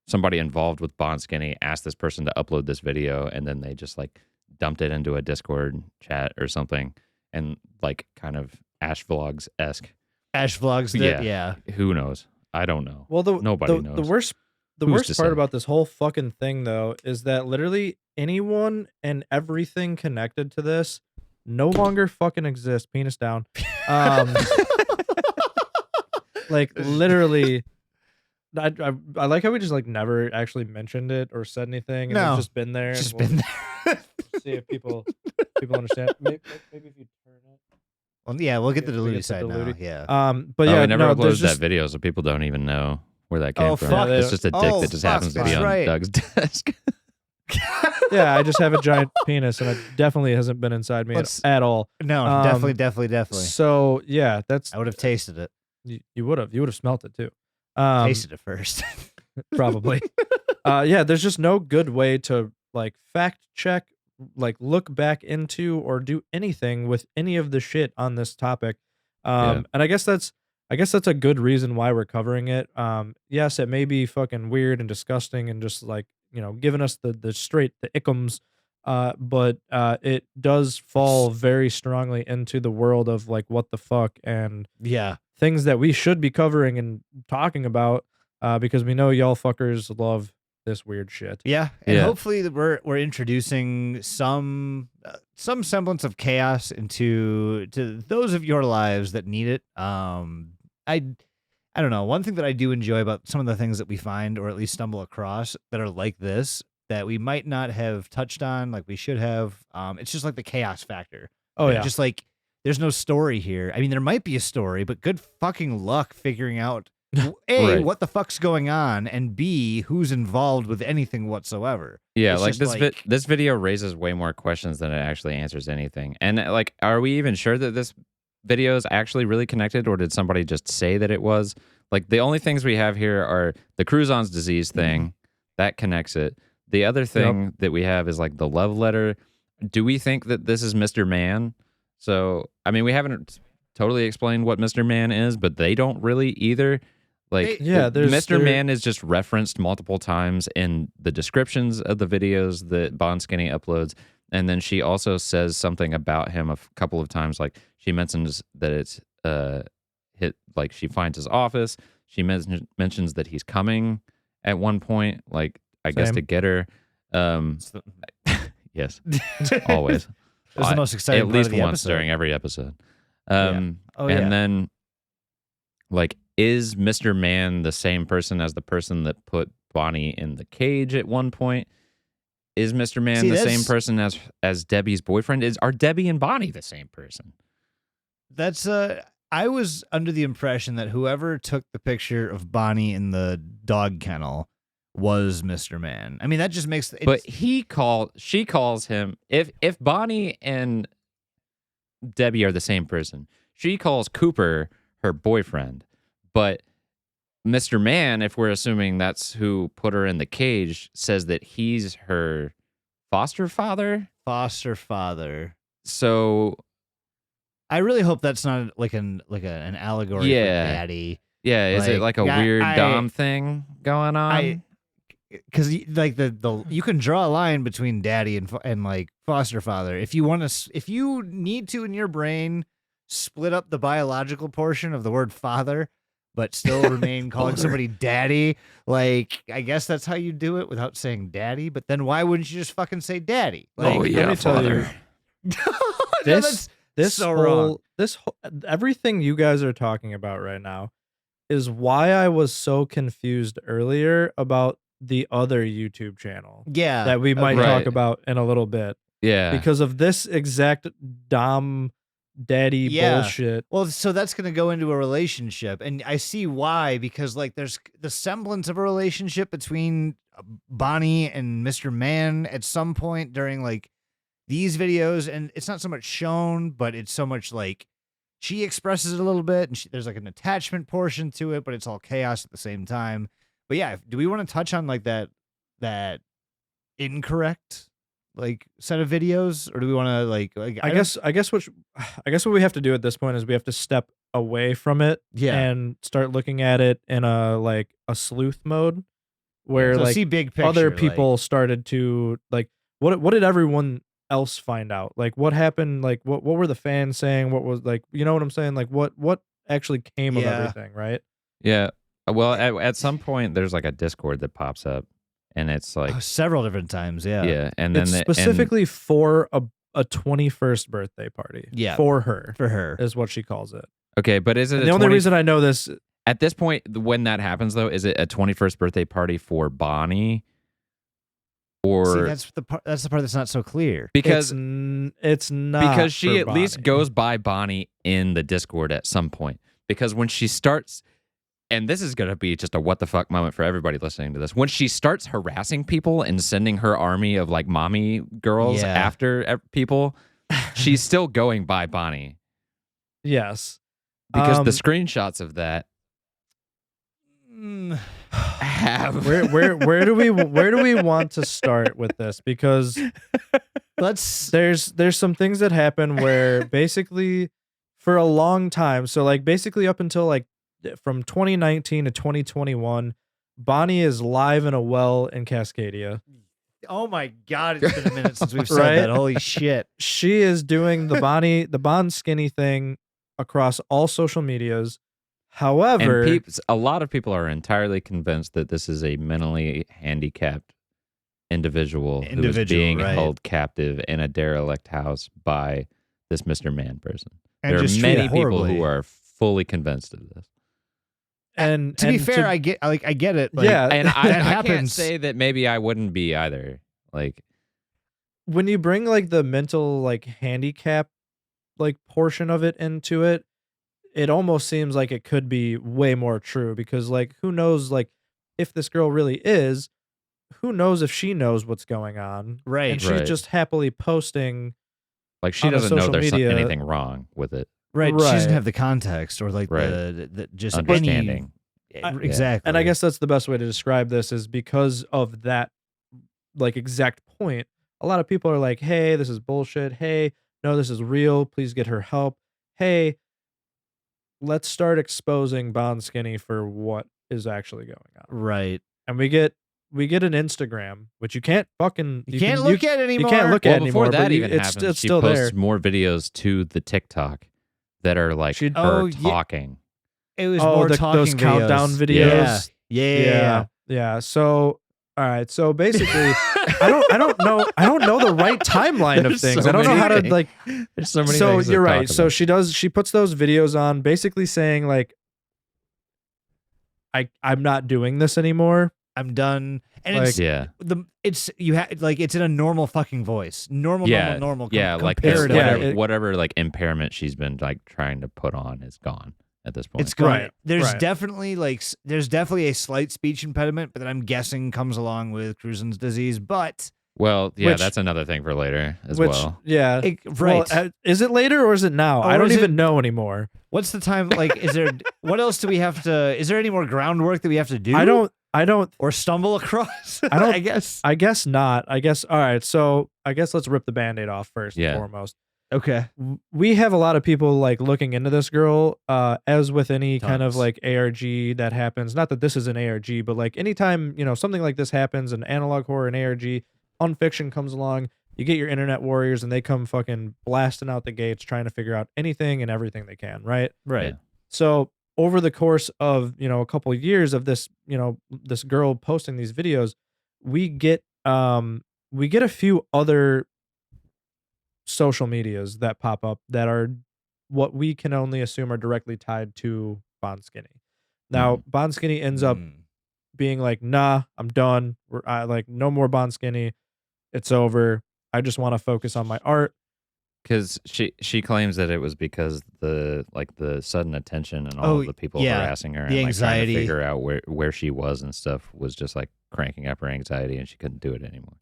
somebody involved with Bonskinny ask this person to upload this video, and then they just like dumped it into a Discord chat or something, and like kind of Ash Vlogs-esque. Ash Vlogs did, yeah. Who knows? I don't know. Well, Nobody knows. The worst Who's to part say? about this whole fucking thing, though, is that literally anyone and everything connected to this no longer fucking exists. Penis down. Like literally, I like how we just like never actually mentioned it or said anything, and No. it's just been there. Just and we'll been there. see if people understand. Maybe if you turn it. Well, yeah, we'll get the We Diluti get the side now. Diluti. Yeah. But Oh, yeah, we never no, uploaded there's that just video, so people don't even know where that came Oh, from. fuck. It's just a dick Oh, that just fuck, happens to that's be on right. Doug's desk. yeah, I just have a giant penis, and it definitely hasn't been inside me Let's- at all. No, definitely. So yeah, that's I would have tasted it. you would have smelt it too. Tasted it first. Probably. Yeah, there's just no good way to like fact check, like look back into or do anything with any of the shit on this topic. And I guess that's a good reason why we're covering it. Yes, it may be fucking weird and disgusting and just like, you know, giving us the ickums. But it does fall very strongly into the world of like what the fuck and Yeah. things that we should be covering and talking about, because we know y'all fuckers love this weird shit. Yeah, and Yeah. hopefully that we're introducing some semblance of chaos to those of your lives that need it. I don't know. One thing that I do enjoy about some of the things that we find, or at least stumble across, that are like this, that we might not have touched on like we should have. It's just like the chaos factor. Oh yeah. Just like there's no story here. I mean, there might be a story, but good fucking luck figuring out A, Right. what the fuck's going on, and B, who's involved with anything whatsoever. Yeah, It's like just this video raises way more questions than it actually answers anything. And like, are we even sure that this video is actually really connected, or did somebody just say that it was? Like, the only things we have here are the Cruzon's disease thing that connects it. The other thing that we have is like the love letter. Do we think that this is Mr. Man? So, I mean, we haven't totally explained what Mr. Man is, but they don't really either. Like, Mr. Man is just referenced multiple times in the descriptions of the videos that Bonskinny uploads. And then she also says something about him a couple of times. Like, she mentions that it's like she finds his office. She mentions that he's coming at one point, like, I guess to get her. Yes, always. It was the most exciting at part least of the once episode. during every episode. Oh, yeah. And then, like, is Mr. Man the same person as the person that put Bonnie in the cage at one point? Is Mr. Man the same person as Debbie's boyfriend? Are Debbie and Bonnie the same person? That's I was under the impression that whoever took the picture of Bonnie in the dog kennel was Mr. Man. I mean, that just makes But she calls him, if Bonnie and Debbie are the same person, she calls Cooper her boyfriend. But Mr. Man, if we're assuming that's who put her in the cage, says that he's her foster father. So I really hope that's not like an allegory for Daddy. Yeah, is it like a weird Dom thing going on? Because like the you can draw a line between Daddy and like foster father. If you need to in your brain split up the biological portion of the word father, but still remain calling somebody Daddy, like, I guess that's how you do it without saying Daddy. But then why wouldn't you just fucking say Daddy? Like, let me tell you, this so wrong. Everything you guys are talking about right now is why I was so confused earlier about the other YouTube channel. Yeah, that we might talk about in a little bit. Yeah, because of this exact Dom Daddy bullshit. Well, so that's going to go into a relationship, and I see why, because like there's the semblance of a relationship between Bonnie and Mr. Man at some point during like these videos, and it's not so much shown, but it's so much like she expresses it a little bit, and there's like an attachment portion to it, but it's all chaos at the same time. But yeah, do we want to touch on like that incorrect like set of videos, or do we want to like I guess what we have to do at this point is we have to step away from it and start looking at it in a sleuth mode where so like see big picture, other people started to like what did everyone else find out? Like what happened? Like what were the fans saying? What was like, you know what I'm saying? Like what actually came of everything, right? Yeah. Well, at some point there's like a Discord that pops up, and it's like several different times. Yeah. And then it's specifically for a 21st birthday party. Yeah. For her is is what she calls it. Okay, but is it the only reason I know this at this point when that happens though, is it a 21st birthday party for Bonnie? Or see, that's the part that's not so clear, because it's not, because she at Bonnie. least goes by Bonnie in the Discord at some point, because when she starts, and this is going to be just a what the fuck moment for everybody listening to this, when she starts harassing people and sending her army of like mommy girls after people, she's still going by Bonnie. Yes. Because the screenshots of that have where do we want to start with this? Because there's some things that happen where basically for a long time, so like basically up until like from 2019 to 2021, Bonnie is live in a well in Cascadia. Oh my God, it's been a minute since we've said that. Holy shit. She is doing the Bonskinny thing across all social medias, However, And a lot of people are entirely convinced that this is a mentally handicapped individual who is being right. held captive in a derelict house by this Mr. Man person. And There are just many treated people horribly. who are fully convinced of this. and To be and fair, I get it. Like, yeah, And that I can't happens. say that maybe I wouldn't be either. Like, when you bring like the mental like handicap like portion of it into it, it almost seems like it could be way more true because like who knows like if this girl really is, who knows if she knows what's going on, Right. and she's Right. just happily posting like she on a doesn't know social there's media. anything wrong with it. Right. She doesn't Right. have the context or like Right. the just Understanding. any exactly. And I guess that's the best way to describe this is because of that like exact point. A lot of people are like, "Hey, this is bullshit. Hey, no, this is real. Please get her help. Hey, let's start exposing Bonskinny for what is actually going on." right. And we get an Instagram, which you can't fucking You can't look at you anymore. can't look Well, at before anymore. that but even it's happens, she still posts there. more videos to the TikTok that are like She- her Oh, yeah. talking. It was Oh, more those talking countdown videos. videos. Yeah. Yeah. So, all right. So basically, I don't know the right timeline of There's things. so I don't know many how to things. like. There's so many So things to you're right. talk So about. she puts those videos on, basically saying like, I'm not doing this anymore. I'm done. And Like- it's Yeah. it's in a normal fucking voice. Normal. Yeah. Normal. Yeah, like this, comparative. Yeah, whatever, it- whatever like impairment she's been like trying to put on is gone at this point. It's gone. Right, There's right. definitely there's definitely a slight speech impediment, but that I'm guessing comes along with Cruisen's disease. But Well, yeah, Which- that's another thing for later as Which well. yeah. right. Well, is it later or is it now? Or I don't is even it- know anymore. What's the time? Like, is there? What else do we have to? Is there any more groundwork that we have to do? I don't or stumble across. I don't- I guess. I guess not. I guess all right. So I guess let's rip the Band-Aid off first Yeah. and foremost. Okay. We have a lot of people like looking into this girl, as with any kind of Tons. like ARG that happens. Not that this is an ARG, but like anytime, something like this happens, an analog horror, an ARG, Unfiction comes along, you get your internet warriors and they come fucking blasting out the gates trying to figure out anything and everything they can, right? Right. Yeah. So over the course of, a couple of years of this, this girl posting these videos, we get a few other social medias that pop up that are what we can only assume are directly tied to Bonskinny. Now, Bonskinny ends up Mm. being like, "Nah, I'm done. Like no more Bonskinny. It's over. I just want to focus on my art." Because she claims that it was because the sudden attention and all Oh, of the people yeah, harassing her the and like trying anxiety. to figure out where she was and stuff was just like cranking up her anxiety and she couldn't do it anymore.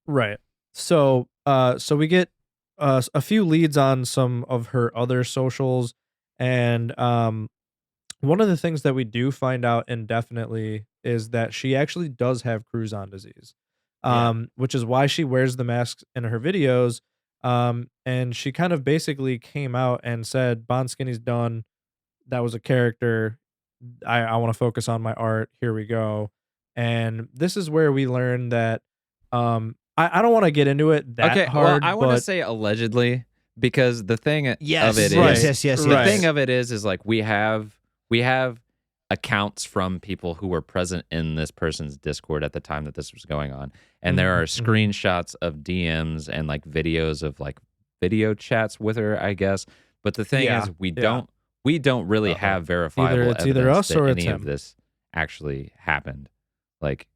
Right. So, so we get a few leads on some of her other socials, and one of the things that we do find out indefinitely is that she actually does have Cruzon disease, which is why she wears the masks in her videos. And she kind of basically came out and said, "Bonskinny's done. That was a character. I want to focus on my art. Here we go." And this is where we learn that I don't want to get into it that Okay, hard. well, I want to but say allegedly because the thing Yes. of it is Right. Yes. the Right. thing of it is like we have accounts from people who were present in this person's Discord at the time that this was going on, and there are Mhm. screenshots of DMs and like videos of like video chats with her, I guess. But the thing Yeah, is, we yeah. don't really Uh-oh. have verifiable It's either evidence us that or it's any of him. this actually happened. Like,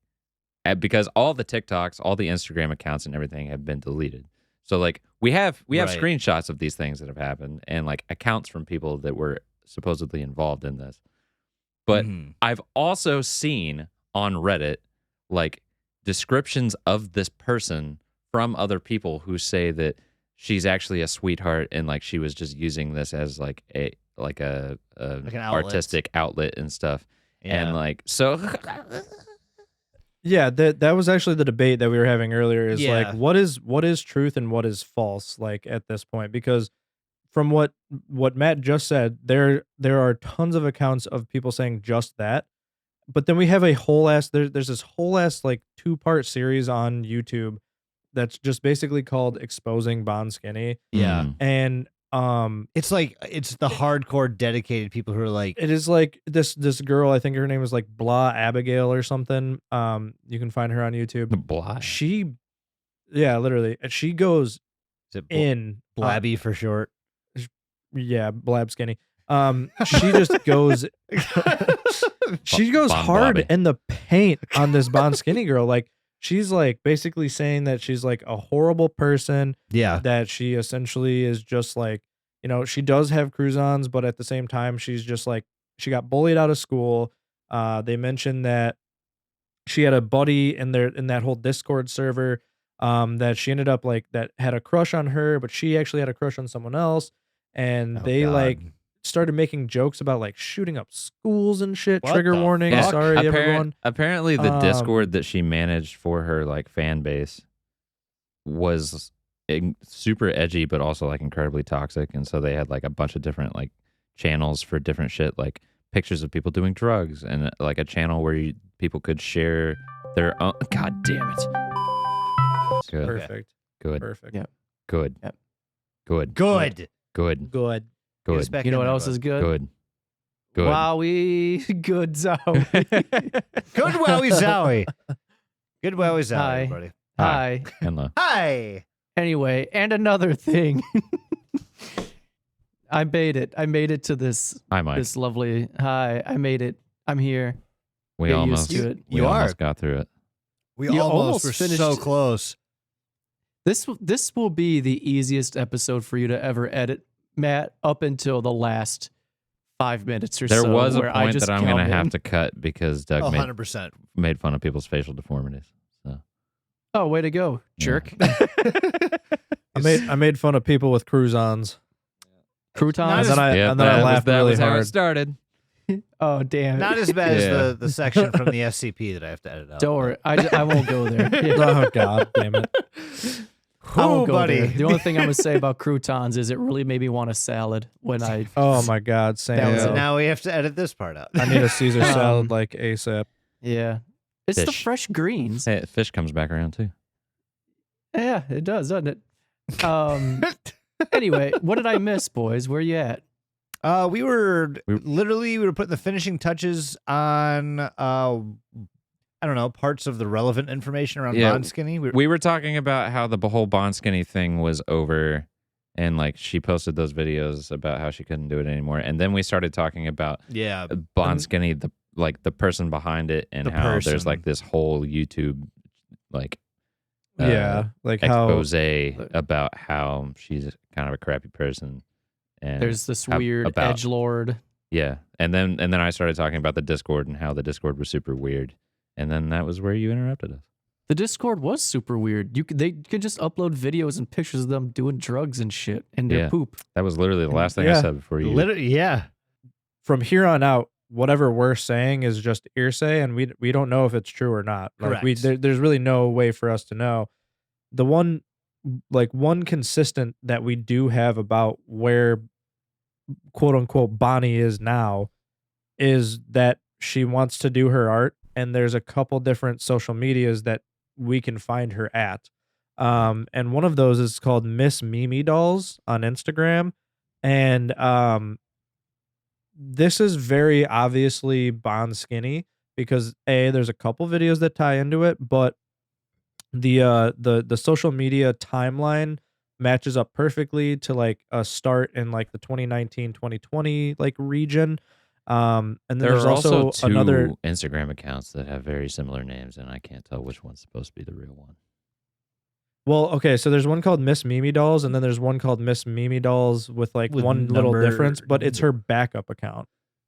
because all the TikToks, all the Instagram accounts, and everything have been deleted. So like we have Right. screenshots of these things that have happened and like accounts from people that were supposedly involved in this. But Mhm. I've also seen on Reddit like descriptions of this person from other people who say that she's actually a sweetheart and like she was just using this as like an an outlet. artistic outlet and stuff. Yeah. And like so yeah, that was actually the debate that we were having earlier. Is Yeah. like what is truth and what is false? Like at this point, because from what Matt just said, there are tons of accounts of people saying just that. But then we have a whole ass there's this whole ass like 2-part series on YouTube that's just basically called Exposing Bonskinny. Yeah. Mm. And It's like it's the hardcore dedicated people who are like, it is like this girl, I think her name is like Blah Abigail or something. You can find her on YouTube. Blah. She, yeah, literally, and she goes is it in Blabby for short? yeah, Blab Skinny. She just goes, she goes Bon hard Blobby. in the paint on this Bonskinny girl. Like she's like basically saying that she's like a horrible person. Yeah. That she essentially is just like, you know, she does have cruisons, but at the same time, she's just like, she got bullied out of school. They mentioned that she had a buddy in that whole Discord server, that she ended up like that had a crush on her, but she actually had a crush on someone else. And Oh, they God. like started making jokes about like shooting up schools and shit. What Trigger the warning. fuck? Sorry, everyone. Apparently, the Um, Discord that she managed for her like fan base was super edgy, but also like incredibly toxic. And so they had like a bunch of different like channels for different shit, like pictures of people doing drugs, and like a channel where people could share their own. God damn it! Good, Perfect. good, Perfect. Yeah. good, Yep. good, Good. good, Good. Get us good, back You know in what there, else bud. is good? good, good. Wowie, good Zowie. Good wowie zowie. Good wowie zowie, Hi. everybody. Hi. Hello. Hi. Anyway, and another thing. I made it. I made it to this Hi, Mike. this lovely. Hi, I made it. I'm here. We Get almost, used to it. we You almost are. got through it. We You almost almost were finished- so close. This will be the easiest episode for you to ever edit, Matt, up until the last 5 minutes or There so. was a where I point just that I'm going to come have in. to cut because Doug Oh, made 100%. made fun of people's facial deformities. So Oh, way to go, Yeah. jerk. I made fun of people with cruisons. Croutons. And then I Yep, and then I laughed that really was how it hard. started. Oh, damn. Not as bad Yeah. as the section from the SCP that I have to edit out. Don't worry. I won't go there. Yeah. Oh god damn it. I won't Oh, go buddy. there. The only thing I'm gonna say about croutons is it really made me want a salad when I. Oh my god, Sam. That was So it. now we have to edit this part out. I need a Caesar Um, salad like ASAP. Yeah, it's the Fish. fresh greens. Hey, fish comes back around too. Yeah, it does, doesn't it? Anyway, what did I miss, boys? Where you at? We were putting the finishing touches on I don't know, parts of the relevant information around Yeah, Bonskinny. We were talking about how the whole Bonskinny thing was over, and like she posted those videos about how she couldn't do it anymore, and then we started talking about yeah, Bonskinny, the person behind it, and The how there's person. like this whole YouTube like Yeah, like how expose about how she's kind of a crappy person, and There's this how- weird about- edgelord. yeah, and then I started talking about the Discord and how the Discord was super weird, and then that was where you interrupted us. The Discord was super weird. They could just upload videos and pictures of them doing drugs and shit and their Yeah. poop. That was literally the last thing I Yeah. said before you. literally, yeah. from here on out, whatever we're saying is just hearsay, and we don't know if it's true or not. Like Correct. there's really no way for us to know. The one consistent that we do have about where quote unquote Bonnie is now is that she wants to do her art, and there's a couple different social medias that we can find her at. And one of those is called Miss Mimi Dolls on Instagram. And this is very obviously Bonskinny because there's a couple videos that tie into it, but the social media timeline matches up perfectly to like a start in like the 2019-2020 like region. And then There there's are also two another. Instagram accounts that have very similar names, and I can't tell which one's supposed to be the real one. Well, okay, so there's one called Miss Mimi Dolls, and then there's one called Miss Mimi Dolls with like With one little number- difference, but it's her backup account.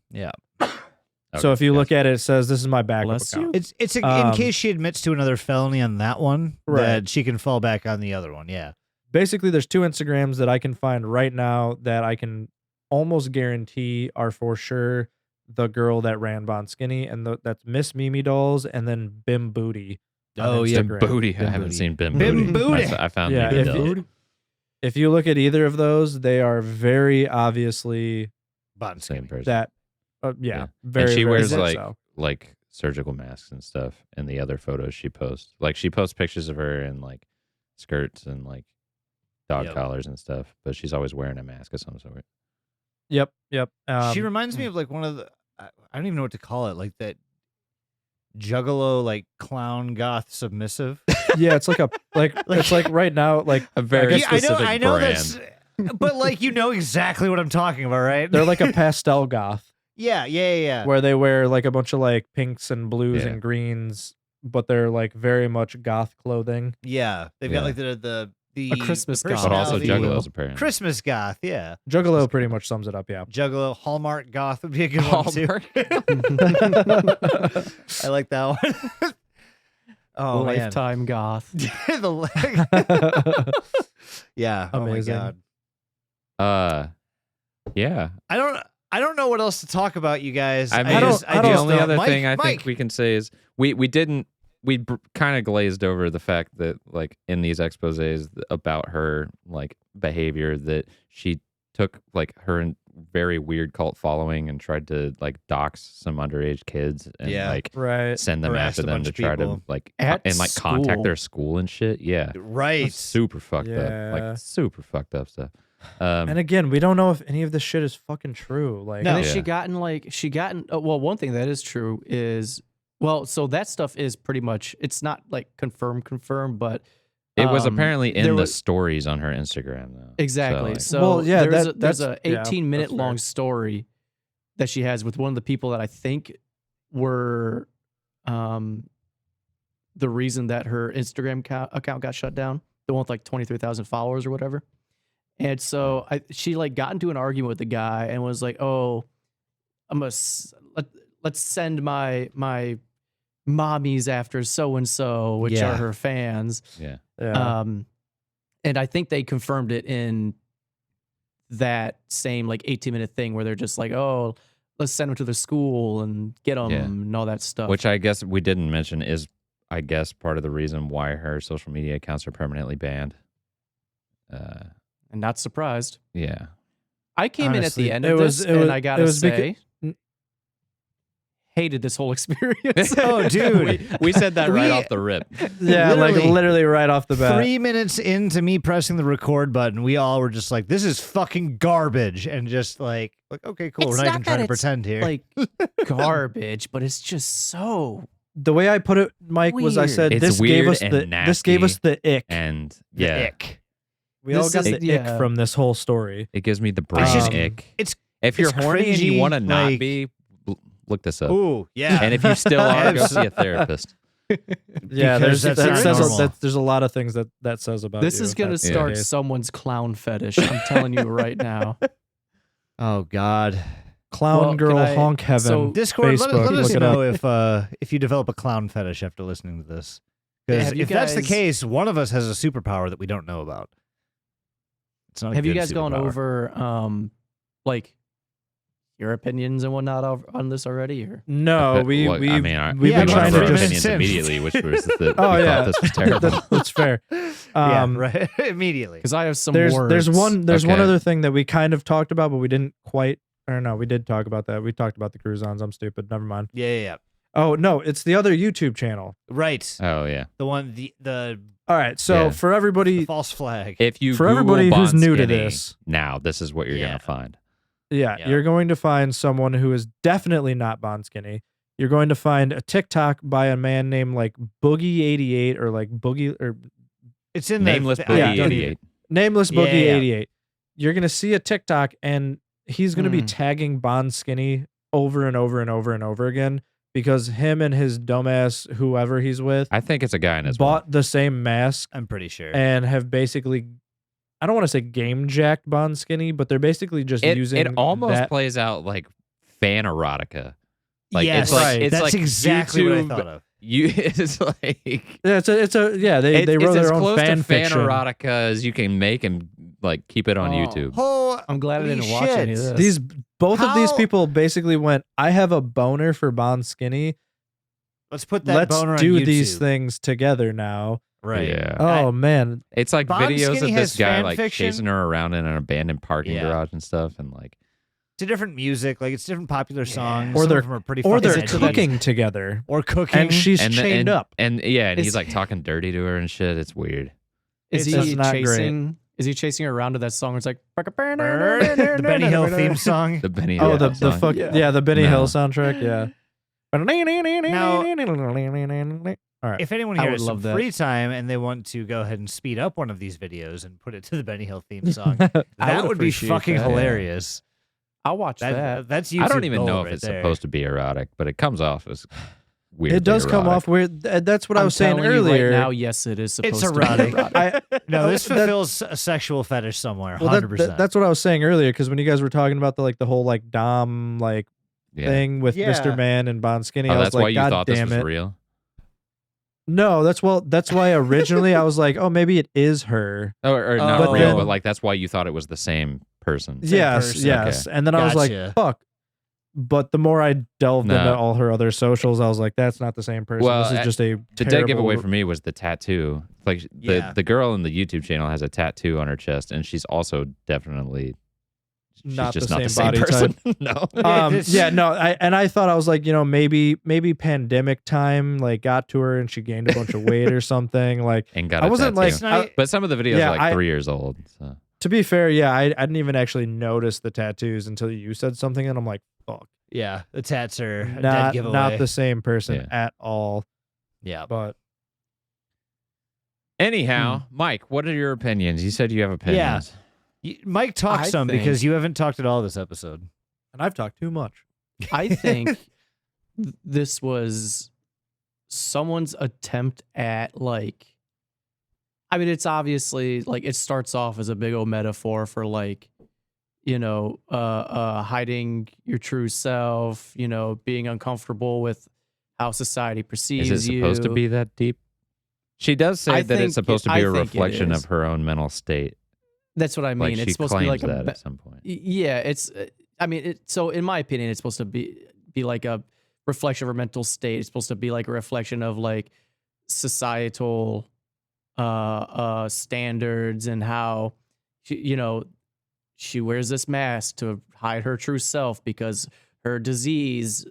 Yeah. So Okay, if you look gotcha. at it, it says this is my backup Bless you. account. It's in Um, case she admits to another felony on that one, Right. that she can fall back on the other one. Yeah. Basically, there's two Instagrams that I can find right now that I can almost guarantee are for sure the girl that ran Bonskinny, and that's Miss Mimi Dolls, and then Bim Booty. on Oh, yeah, Bim Instagram. Booty. I Bim haven't Booty. seen Bim Bim Booty. Booty. I found Yeah, Mimi if Dolls. you, if you look at either of those, they are very obviously Bonskinny. Same person. that. Yeah. Yeah, And very. she very wears much like so. like surgical masks and stuff in the other photos she posts. Like she posts pictures of her in like skirts and like dog Yep. collars and stuff, but she's always wearing a mask of some sort. Yep. She reminds me of like one of the I don't even know what to call it, like that juggalo like clown goth submissive. yeah, it's like it's like right now, like A very Yeah, I specific know brand. that's but like you know exactly what I'm talking about, right? they're like a pastel goth yeah. where they wear like a bunch of like pinks and blues Yeah. and greens, but they're like very much goth clothing. Yeah. They've Yeah. got like the A Christmas the goth. But also personality. juggalos, apparently. Christmas goth, yeah. Juggalo pretty much sums it up. Yeah. Juggalo, Hallmark goth would be a good one too. I like that one. Oh man. Lifetime goth. The leg. Yeah. Amazing. Oh my god. Yeah. I don't know what else to talk about, you guys. I mean, I just don't- the just only don't- other Mike, thing I Mike. think we can say is we kind of glazed over the fact that like in these exposés about her like behavior that she took like her very weird cult following and tried to like dox some underage kids and Yeah. like Right. send them Harassed after a them bunch to of try to people. like At and like contact school. their school and shit. Yeah. Right. That's super fucked up. Yeah. Like super fucked up stuff. And again, we don't know if any of this shit is fucking true. Like, No. And then Yeah. she gotten well, one thing that is true is so that stuff is pretty much it's not like confirmed, but it was um, apparently in there the was- stories on her Instagram though. Exactly. like- So Well, yeah, there's that's a yeah, 18-minute that's long fair. story that she has with one of the people that I think were the reason that her Instagram account got shut down. The one with like 23,000 followers or whatever. And so she like got into an argument with the guy and was like, "Oh, let's send my mommies after so and so, which Yeah. are her fans." Yeah. yeah. And I think they confirmed it in that same like 18-minute thing where they're just like, "Oh, let's send them to the school and get them Yeah. and all that stuff." Which I guess we didn't mention is, I guess, part of the reason why her social media accounts are permanently banned. and not surprised. Yeah. I came in at Honestly, the end it of was- this, it was- and I it gotta was say, hated this whole experience. Oh, dude. we said that right We- off the rip. yeah, like literally- literally right off the bat. 3 minutes into me pressing the record button, we all were just like, "This is fucking garbage," and just like, okay, cool. It's We're not not even trying to that it's, pretend here. like garbage, but it's just so The way I put it, Mike, was I Weird. said It's this weird gave us and this gave us the ick. And The yeah, ick. We all This got is- the yeah. ick from this whole story. it gives me the brain just- ick. it's- if you're it's horny and you cringy, want to not like- be, look this up. Ooh, yeah. And if you still are, go see a therapist. Yeah, Because there's that's not normal. there's a lot of things that says about this you is if gonna that's the start case. someone's clown fetish. I'm telling you right now. Oh God. Clown Well, girl can I- honk heaven. so- Discord, Facebook, let us look it know up. if you develop a clown fetish after listening to this. Yeah, Because have you if that's the guys- case, one of us has a superpower that we don't know about. It's not. A Have you good guys gone superpower. over like your opinions and whatnot on this already? Or No, we Well, we I mean, our, we've yeah, been we trying went to over our just- opinions immediately, which was that Oh, we yeah. thought this was terrible. That's fair. Yeah, Um, right. Immediately. because I have some there's words. there's one Okay. other thing that we kind of talked about, but we didn't quite. Or no, we did talk about that. We talked about the cruise-ons. I'm stupid. Never mind. Yeah. Oh no, it's the other YouTube channel. Right. Oh yeah. The one. The All right, so Yeah. for everybody, false flag. If you For Google everybody who's new to Bonskinny this. now, this is what you're Yeah. gonna find. yeah, Yeah. you're going to find someone who is definitely not Bonskinny. You're going to find a TikTok by a man named like Boogie88 or like Boogie or It's in the Nameless I Boogie don't even- 88. nameless Yeah, yeah. Boogie88. You're gonna see a TikTok and he's gonna be Hmm. tagging Bonskinny over and over and over and over again because him and his dumbass whoever he's with I think it's a guy in his bought the same mask I'm pretty sure. and have basically, I don't want to say game jacked Bonskinny, but they're basically just using It almost that. plays out like fan erotica. Like yes, it's like Right. it's that's like exactly what I YouTube- thought of. You it's like Yeah, it's a yeah. They it's wrote as their own close fan to fan fiction. erotica as you can make and like keep it on Oh. YouTube. Oh, I'm glad I holy didn't watch any of shit. this. Both of these How- people basically went, I have a boner for Bonskinny. Let's put that Let's boner on do YouTube. these things together now. Right. Yeah. Oh man, It's like videos Bonskinny of has this guy fan like fiction. chasing her around in an abandoned parking Yeah. garage and stuff, and like It's a different music. Like it's different popular songs. Or Some they're- of them are pretty. or fucking they're edgy. cooking together, Or cooking. and she's and chained up. and yeah, and Is- he's like talking dirty to her and shit. It's weird. Is It's just he not great. chasing? Is he chasing her around to that song? Where it's like The Benny Hill theme song. The Benny Oh, Hill the song. fuck Yeah. the Benny No. Hill soundtrack. Yeah. All right. If anyone I here would has some love that. free time and they want to go ahead and speed up one of these videos and put it to the Benny Hill theme song, I that would be appreciate fucking that. hilarious. I'll watch that. That's YouTube I don't even know gold if right it's there. supposed to be erotic, but it comes off as weird. It does come off weird. That's what I I'm was saying telling you earlier. right now, yes, it is supposed It's to be erotic. erotic. No, this that- fulfills a sexual fetish somewhere. 100%. Well, that's what I was saying earlier because when you guys were talking about the whole like Dom Yeah. thing with Yeah. Mr. Man and Bonskinny, Oh, I was that's like, why you God thought this damn was it. real? No, that's why originally I was like, oh, maybe it is her. Or not Oh. real, But but like that's why you thought it was the same person. Same Yes, person. yes. And then I was like, Gotcha. fuck. But the more I delved No. into all her other socials, I was like, that's not the same person. Well, this is just a The dead giveaway terrible- for me was the tattoo. Like Yeah. the girl in the YouTube channel has a tattoo on her chest, and she's also definitely she's Not just the not the same same body person. type. No. Yeah, No, I thought I was like, maybe pandemic time like got to her and she gained a bunch of weight or something. Like, And got I a wasn't tattoo. It's not- But some of the videos Yeah, are like I- 3 years old. So. to be fair, yeah, I didn't even actually notice the tattoos until you said something, and I'm like, fuck, yeah, the tats are a dead not giveaway. the same person Yeah. at all. Yeah. But Anyhow, Mike, what are your opinions? You said you have opinions. Mike talked I some think- because you haven't talked at all this episode. and I've talked too much. I think this was someone's attempt at like, I mean, it's obviously like it starts off as a big old metaphor for like, hiding your true self, being uncomfortable with how society perceives Is it you. supposed to be that deep? She does say I that think it's supposed to it- be I a think it reflection is. of her own mental state. That's what I mean. Like she It's supposed to claims be like that a at some point. yeah. It's I mean, so in my opinion, it's supposed to be like a reflection of her mental state. It's supposed to be like a reflection of like societal standards and how she wears this mask to hide her true self because her disease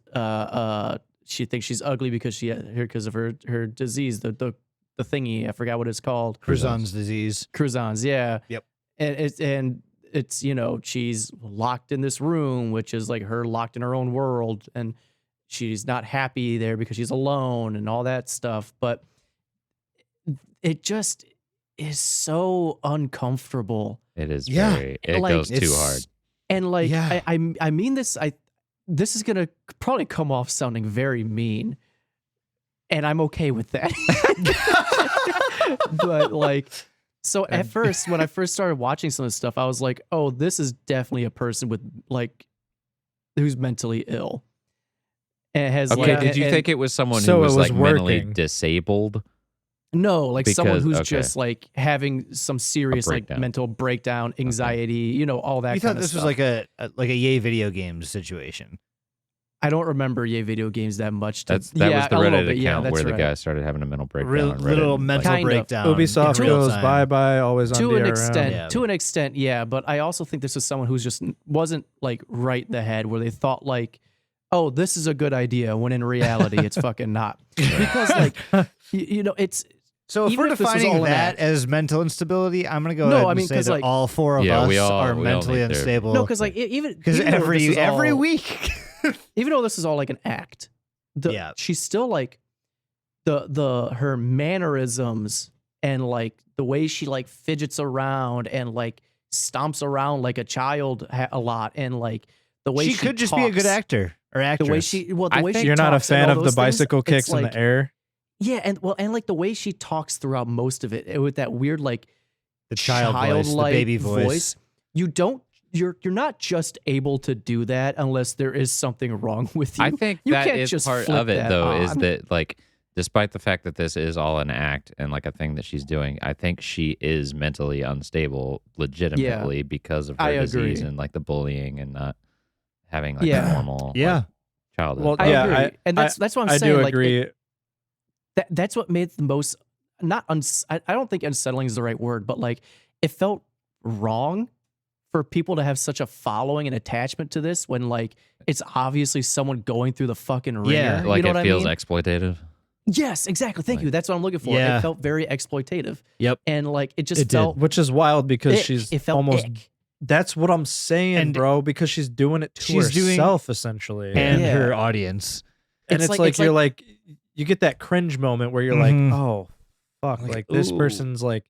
she thinks she's ugly because of her disease, the thingy, I forgot what it's called. Curzon's disease. Curzon's, yeah. Yep. And it's she's locked in this room, which is like her locked in her own world, and she's not happy there because she's alone and all that stuff. But it just is so uncomfortable. It is Yeah. very. It Like, goes too it's- hard. And like Yeah. I mean this, this is gonna probably come off sounding very mean, and I'm okay with that. But like, so at first, when I first started watching some of this stuff, I was like, oh, this is definitely a person with like who's mentally ill. And has Okay, like, did you and- think it was someone So who it was was like mentally working. disabled? No, like someone Because- who's okay. just like having some serious like breakdown. mental breakdown, anxiety, all that You kind thought of this stuff. was like a Yay video games situation. I don't remember Yay video games that much. That was the a little Reddit bit, yeah, account that's where the right. guy started having a mental breakdown. Real, on Reddit little and, mental Kind of. breakdown. Ubisoft in real goes time. bye bye, always on To an DRM. extent, Yeah. to an extent, yeah. But I also think this is someone who's just wasn't like right in the head, where they thought like, "Oh, this is a good idea," when in reality, it's fucking not. Because like, it's So if Even we're if this was defining all an that act- as mental instability, I'm gonna go No, ahead I and mean, say 'cause, that like- all four of Yeah, us we all are need mentally therapy. unstable. no, because like even because even though this is every all- week. even though this is all like an act, Yeah. she's still like her mannerisms and like the way she like fidgets around and like stomps around like a child a lot, and like the way she she could just be a good talks, actor or The actress. way she, well, the I way think she You're not a talks and fan all of the those things, bicycle it's kicks in like- the air. Yeah, and like the way she talks throughout most of it with that weird like the child voice, the childlike baby voice. you're not just able to do that unless there is something wrong with you. I think You that can't is just part flip of it, that though, is on. that like, despite the fact that this is all an act and like a thing that she's doing, I think she is mentally unstable, legitimately, because of her I disease agree. and like the bullying and not having like Yeah. a normal Yeah. like, childhood. Well, I yeah, agree, and that's what I'm I saying. do like, agree. that's what made the most I don't think unsettling is the right word, but like it felt wrong for people to have such a following and attachment to this when like it's obviously someone going through the fucking ringer. Yeah, you like know it what feels I mean? exploitative. Yes, exactly. Thank you. That's what I'm looking for. Yeah. It felt very exploitative. Yep. And like it just It did. felt Which is wild because ick. she's It felt almost. ick. That's what I'm saying, And bro. Because she's doing it to she's doing- herself, essentially. And Yeah. her audience. And it's like you're like you get that cringe moment where you're Mhm. like, oh, fuck, Like, like this ooh. person's like,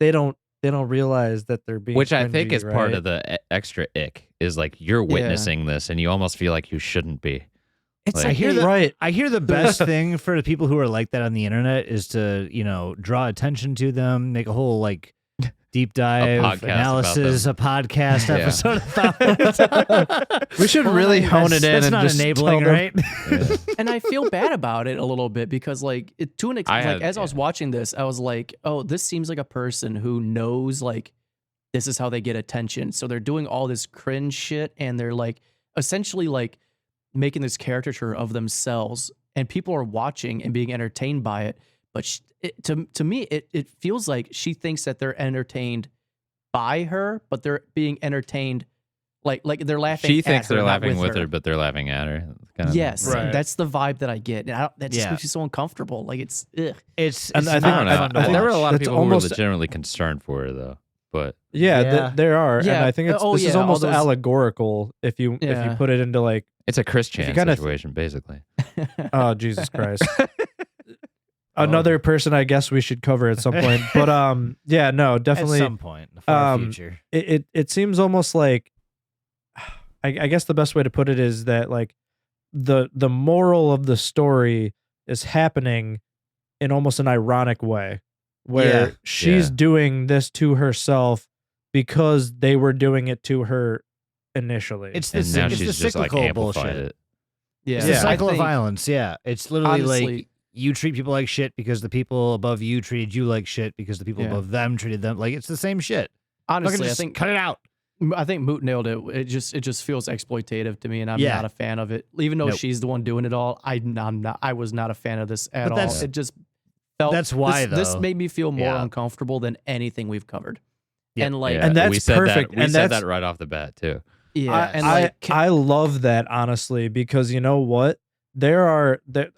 they don't realize that they're being. Which I think cringy, is part right? of the extra ick is like you're witnessing this and you almost feel like you shouldn't be. it's like- like I hear a- that- right. I hear the best thing for the people who are like that on the internet is to, draw attention to them, make a whole like deep dive podcast about analysis, a podcast Yeah. episode about it. We should really hone it in That's and not just enabling, tell them- right? Yeah. and I feel bad about it a little bit because like to an extent, like as I was watching this, I was like, oh, this seems like a person who knows like this is how they get attention. So they're doing all this cringe shit and they're like essentially like making this caricature of themselves and people are watching and being entertained by it. But to me, it feels like she thinks that they're entertained by her, but they're being entertained like they're laughing. She at thinks her, they're not laughing with her, but they're laughing at her. Kind of, Yes, Right. that's the vibe that I get. And that just Yeah. makes me so uncomfortable. Like it's ugh. It's And I not think- I don't know. fun to I think There were a watch. lot of That's people who almost- were legitimately concerned for her, though. But Yeah, Yeah. there are, and Yeah. I think it's Oh, this is yeah, all almost those- allegorical if you Yeah. put it into like, it's a Chris Chan kinda situation, basically. oh Jesus Christ. Another person I guess we should cover at some point. But yeah, no, definitely At some point in the far um, future. it seems almost like I guess the best way to put it is that like the moral of the story is happening in almost an ironic way where Yeah. she's Yeah. doing this to herself because they were doing it to her initially. It's And the, now it's the she's just like cyclical amplified bullshit. it. Yeah, It's Yeah. the cycle I of think, violence. Yeah, it's literally like honestly, you treat people like shit because the people above you treated you like shit because the people Yeah. above them treated them like it's the same shit. Fucking honestly, I just think cut it out. Moot nailed it. It just feels exploitative to me, and I'm Yeah. not a fan of it. Even though Nope. she's the one doing it all, I'm not. I was not a fan of this at But all. that's- It just felt. that's why, this though. made me feel more Yeah. uncomfortable than anything we've covered. Yep. And like, Yeah, And that's we said perfect, That, we and said that's- that right off the bat, too. yeah, and I, like, I love that honestly because you know what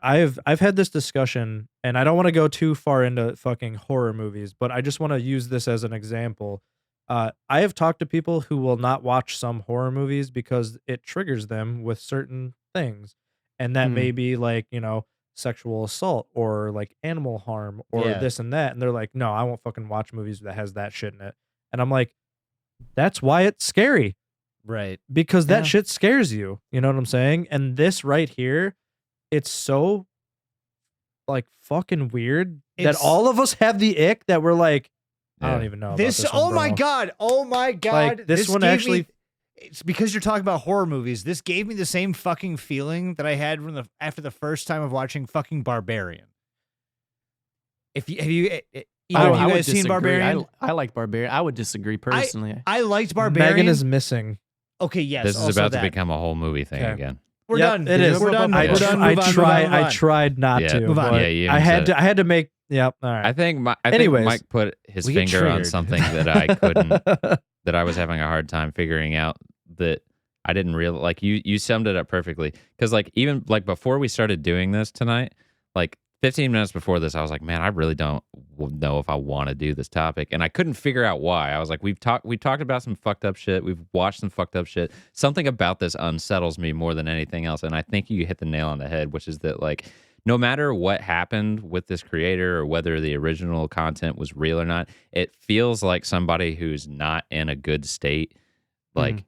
I've had this discussion and I don't want to go too far into fucking horror movies but I just want to use this as an example. I have talked to people who will not watch some horror movies because it triggers them with certain things and that Hmm. may be like sexual assault or like animal harm or Yeah. this and that and they're like no I won't fucking watch movies that has that shit in it and I'm like that's why it's scary. Right. Because that Yeah. shit scares you. You know what I'm saying? And this right here, it's so like fucking weird that It's- all of us have the ick that we're like, I don't Yeah. even know. about This, one, oh my bro. god, oh my god. this one gave actually- me- it's because you're talking about horror movies. This gave me the same fucking feeling that I had after the first time of watching fucking Barbarian. If you have you either of you I would guys seen disagree. Barbarian? I like Barbarian. I would disagree personally. I liked Barbarian. Megan is missing. Okay, yes. This is also about that. to become a whole movie thing Okay. again. We're Yep, done. It is. We're done. I We're done. tr- Move on, move on, move I on. tried not Yeah, to. move on. but Yeah, you I even had said to. it. I had to make. Yep. All right. I think Anyways. Mike put his We get finger on triggered. something that I couldn't, that I was having a hard time figuring out that I didn't realize. Like you summed it up perfectly. Because like even like before we started doing this tonight, like 15 minutes before this, I was like, man, I really don't know if I want to do this topic, and I couldn't figure out why. I was like, we talked about some fucked up shit. We've watched some fucked up shit. Something about this unsettles me more than anything else, and I think you hit the nail on the head, which is that like no matter what happened with this creator or whether the original content was real or not, it feels like somebody who's not in a good state, like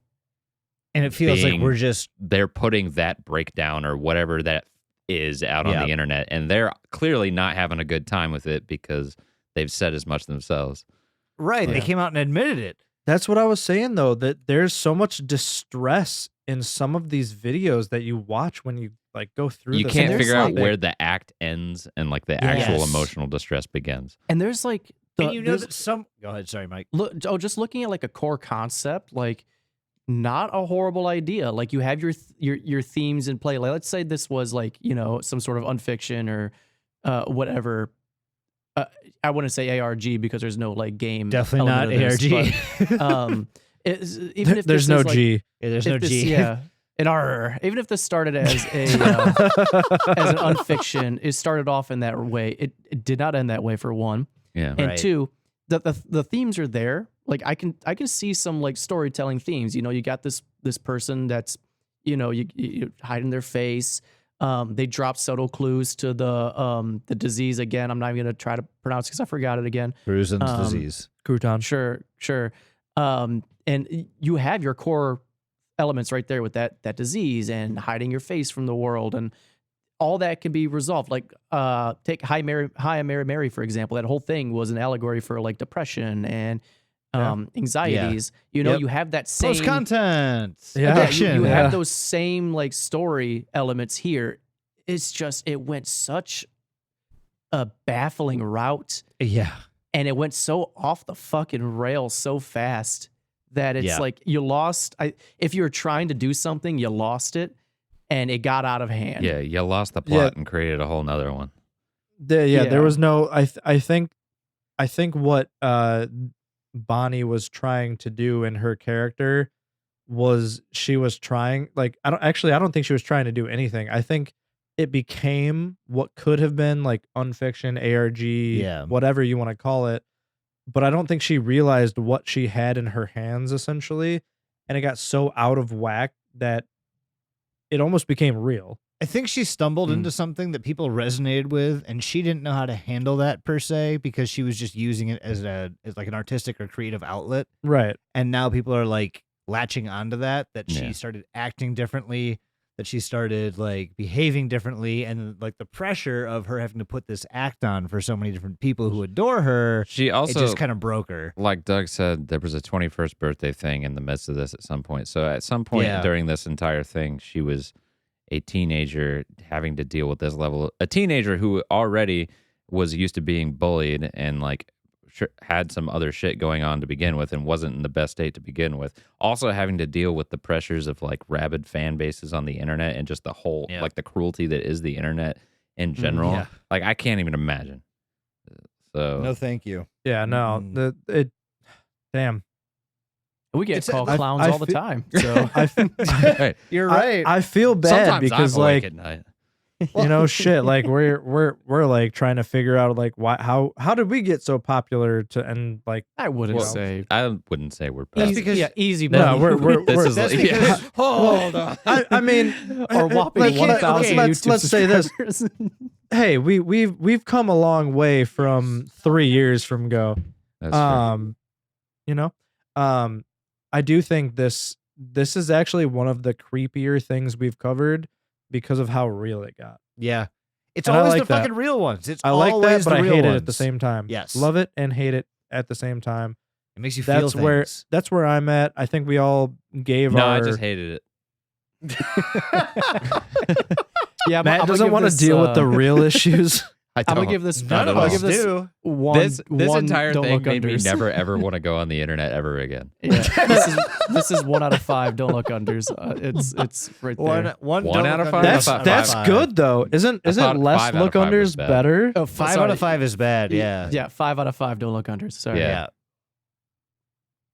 And it feels like being- we're just they're putting that breakdown or whatever that is out on Yeah. the internet, and they're clearly not having a good time with it because they've said as much themselves. right. They Yeah. came out and admitted it. That's what I was saying though. That there's so much distress in some of these videos that you watch when you like go through. You this can't whole figure out topic. where the act ends and like the actual Yes. emotional distress begins. And there's like And you know there's- that some. Go ahead. Sorry, Mike. just looking at like a core concept, like not a horrible idea. Like you have your themes in play. Like let's say this was like some sort of unfiction or whatever. I wouldn't say ARG because there's no like game. Definitely not element of this, ARG. but, even if There's this no is, like, G. Yeah, there's if no this- G. Yeah. Even if this started as a as an unfiction, it started off in that way. It did not end that way for one, Yeah. and Right. two, the themes are there. Like I can see some like storytelling themes. You know, you got this person that's you hiding their face. They drop subtle clues to the disease again. I'm not even gonna try to pronounce because I forgot it again. Bruisen's disease. Crouton. Sure. And you have your core elements right there with that disease and hiding your face from the world, and all that can be resolved. Like take Hi Mary for example. That whole thing was an allegory for like depression and anxieties. You know, Yep. you have that same Post content. Yeah. Addiction. you Yeah. have those same like story elements here. It's just it went such a baffling route, Yeah. and it went so off the fucking rails so fast that it's Yeah. like you lost. If you were trying to do something, you lost it, and it got out of hand. Yeah, you lost the plot and created a whole nother one. Yeah, there Yeah. was no. I think what Bonnie was trying to do in her character was she was trying I don't think she was trying to do anything. I think it became what could have been like unfiction, ARG, Yeah. whatever you want to call it. But I don't think she realized what she had in her hands essentially, and it got so out of whack that it almost became real. I think she stumbled into something that people resonated with, and she didn't know how to handle that per se because she was just using it as like an artistic or creative outlet. Right. And now people are like latching onto that Yeah. she started acting differently, that she started like behaving differently, and like the pressure of her having to put this act on for so many different people who adore her, She it also, just kind of broke her. like Doug said, there was a 21st birthday thing in the midst of this at some point. So at some point Yeah. during this entire thing, she was a teenager having to deal with this level. A teenager who already was used to being bullied and like had some other shit going on to begin with and wasn't in the best state to begin with. Also having to deal with the pressures of like rabid fan bases on the internet and just the whole, Yeah. like the cruelty that is the internet in general. yeah. Like I can't even imagine. So No, thank you. Yeah, no. Mm. We get It's a- called I- clowns I all the fe- time. So Hey, You're right. I feel bad sometimes because I'm awake like at night. you know shit like we're like trying to figure out like how did we get so popular to and like I wouldn't Well, say. I wouldn't say we're That's perfect. because- Easy. No, buddy. we're This is that's like, because- hold on. I mean or whopping like, 1,000 okay, YouTube let's say this. subscribers. Hey, we've come a long way from 3 years from ago. That's true. You know, I do think this is actually one of the creepier things we've covered because of how real it got. Yeah. It's And I always like the that. fucking real ones. It's I like always that, but the I real hate ones. it at the same time. Yes. Love it and hate it at the same time. It makes you feel things. That's where I'm at. I think we all gave No, our. I just hated it. Yeah, Matt doesn't want to deal with the real issues. I I'm gonna don't. give this. None I'm of gonna us give this do. one. This one entire don't thing look made me unders. never ever want to go on the internet ever again. Yeah, this is 1 out of 5. Don't look unders. It's right there. One One out of five? That's I thought that's five. good though. Isn't thought less 5 out of look 5 was unders bad. better? Oh, 5 sorry. out of 5 is bad. Yeah. Yeah, 5 out of 5. Don't look unders. Sorry. Yeah.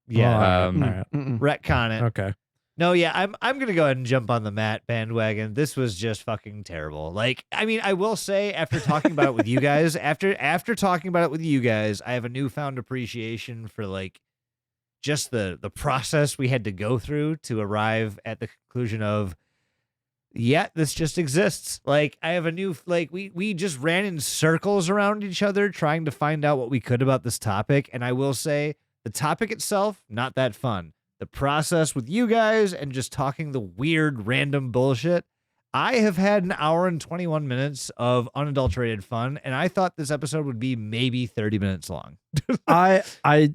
Yeah. All Um, right. Mm-mm. Retcon it. Okay. No, yeah, I'm gonna go ahead and jump on the Matt bandwagon. This was just fucking terrible. Like, I mean, I will say after talking about it with you guys, after talking about it with you guys, I have a newfound appreciation for like just the process we had to go through to arrive at the conclusion of, yeah, this just exists. Like, I have a new like we just ran in circles around each other trying to find out what we could about this topic, and I will say the topic itself not that fun. The process with you guys and just talking the weird random bullshit. I have had an hour and 21 minutes of unadulterated fun, and I thought this episode would be maybe 30 minutes long. I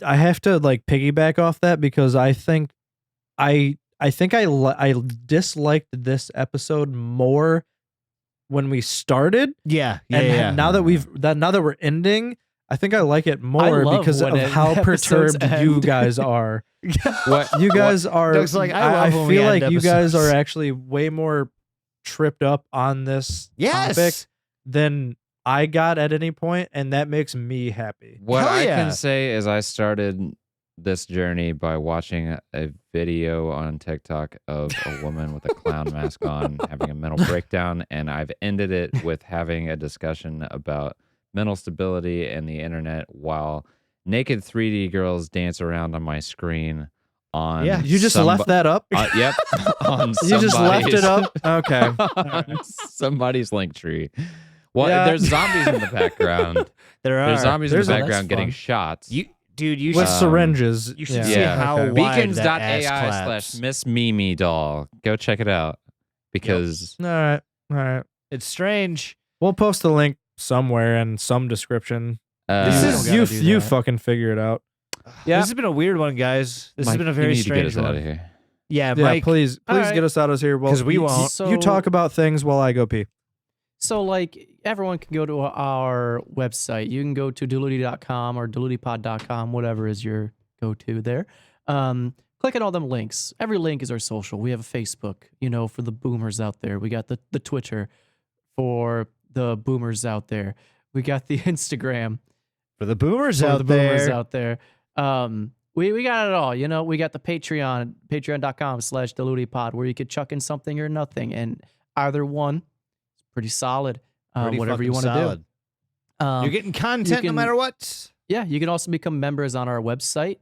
have to like piggyback off that because I think I disliked this episode more when we started, Yeah, and now that we're ending, I think I like it more love because of when how episodes perturbed you end. guys are. What You guys are. Doug's like, I love when we feel end like you guys episodes. are actually way more tripped up on this Yes. topic than I got at any point, and that makes me happy. What Hell I yeah. can say is I started this journey by watching a video on TikTok of a woman with a clown mask on having a mental breakdown, and I've ended it with having a discussion about mental stability and the internet while naked 3D girls dance around on my screen. On Yeah. You just left that up? Yep. On You just left it up? Okay. on somebody's link tree. Well, Yeah. there's zombies in the background. There are. There's zombies There's in a- the that's background getting fun. shots. You With Um, syringes. should yeah. see Yeah. how Okay. wide that ass Beacons.ai claps. / Miss Mimi doll. Go check it out because All right. All right. It's strange. We'll post a link somewhere in some description. This We is- don't you gotta do you that. fucking figure it out. Yeah. This has been a weird one, guys. This Mike, has been a you very need to strange get us out one. of here. Yeah, Yeah, Mike. please All right. get us out of here. Well, 'Cause we you- won't. So- You talk about things while I go pee. So, like, everyone can go to our website. You can go to diluti.com or dilutipod.com, whatever is your go-to there. Click on all them links. Every link is our social. We have a Facebook, for the boomers out there. We got the Twitter for the boomers out there. We got the Instagram For the boomers for out the there. boomers out there. We got it all. We got the Patreon, patreon.com/dilutipod, where you could chuck in something or nothing. And either one is pretty solid. Pretty Whatever you fucking want to solid. do. You're getting content no can- matter what. Yeah, you can also become members on our website.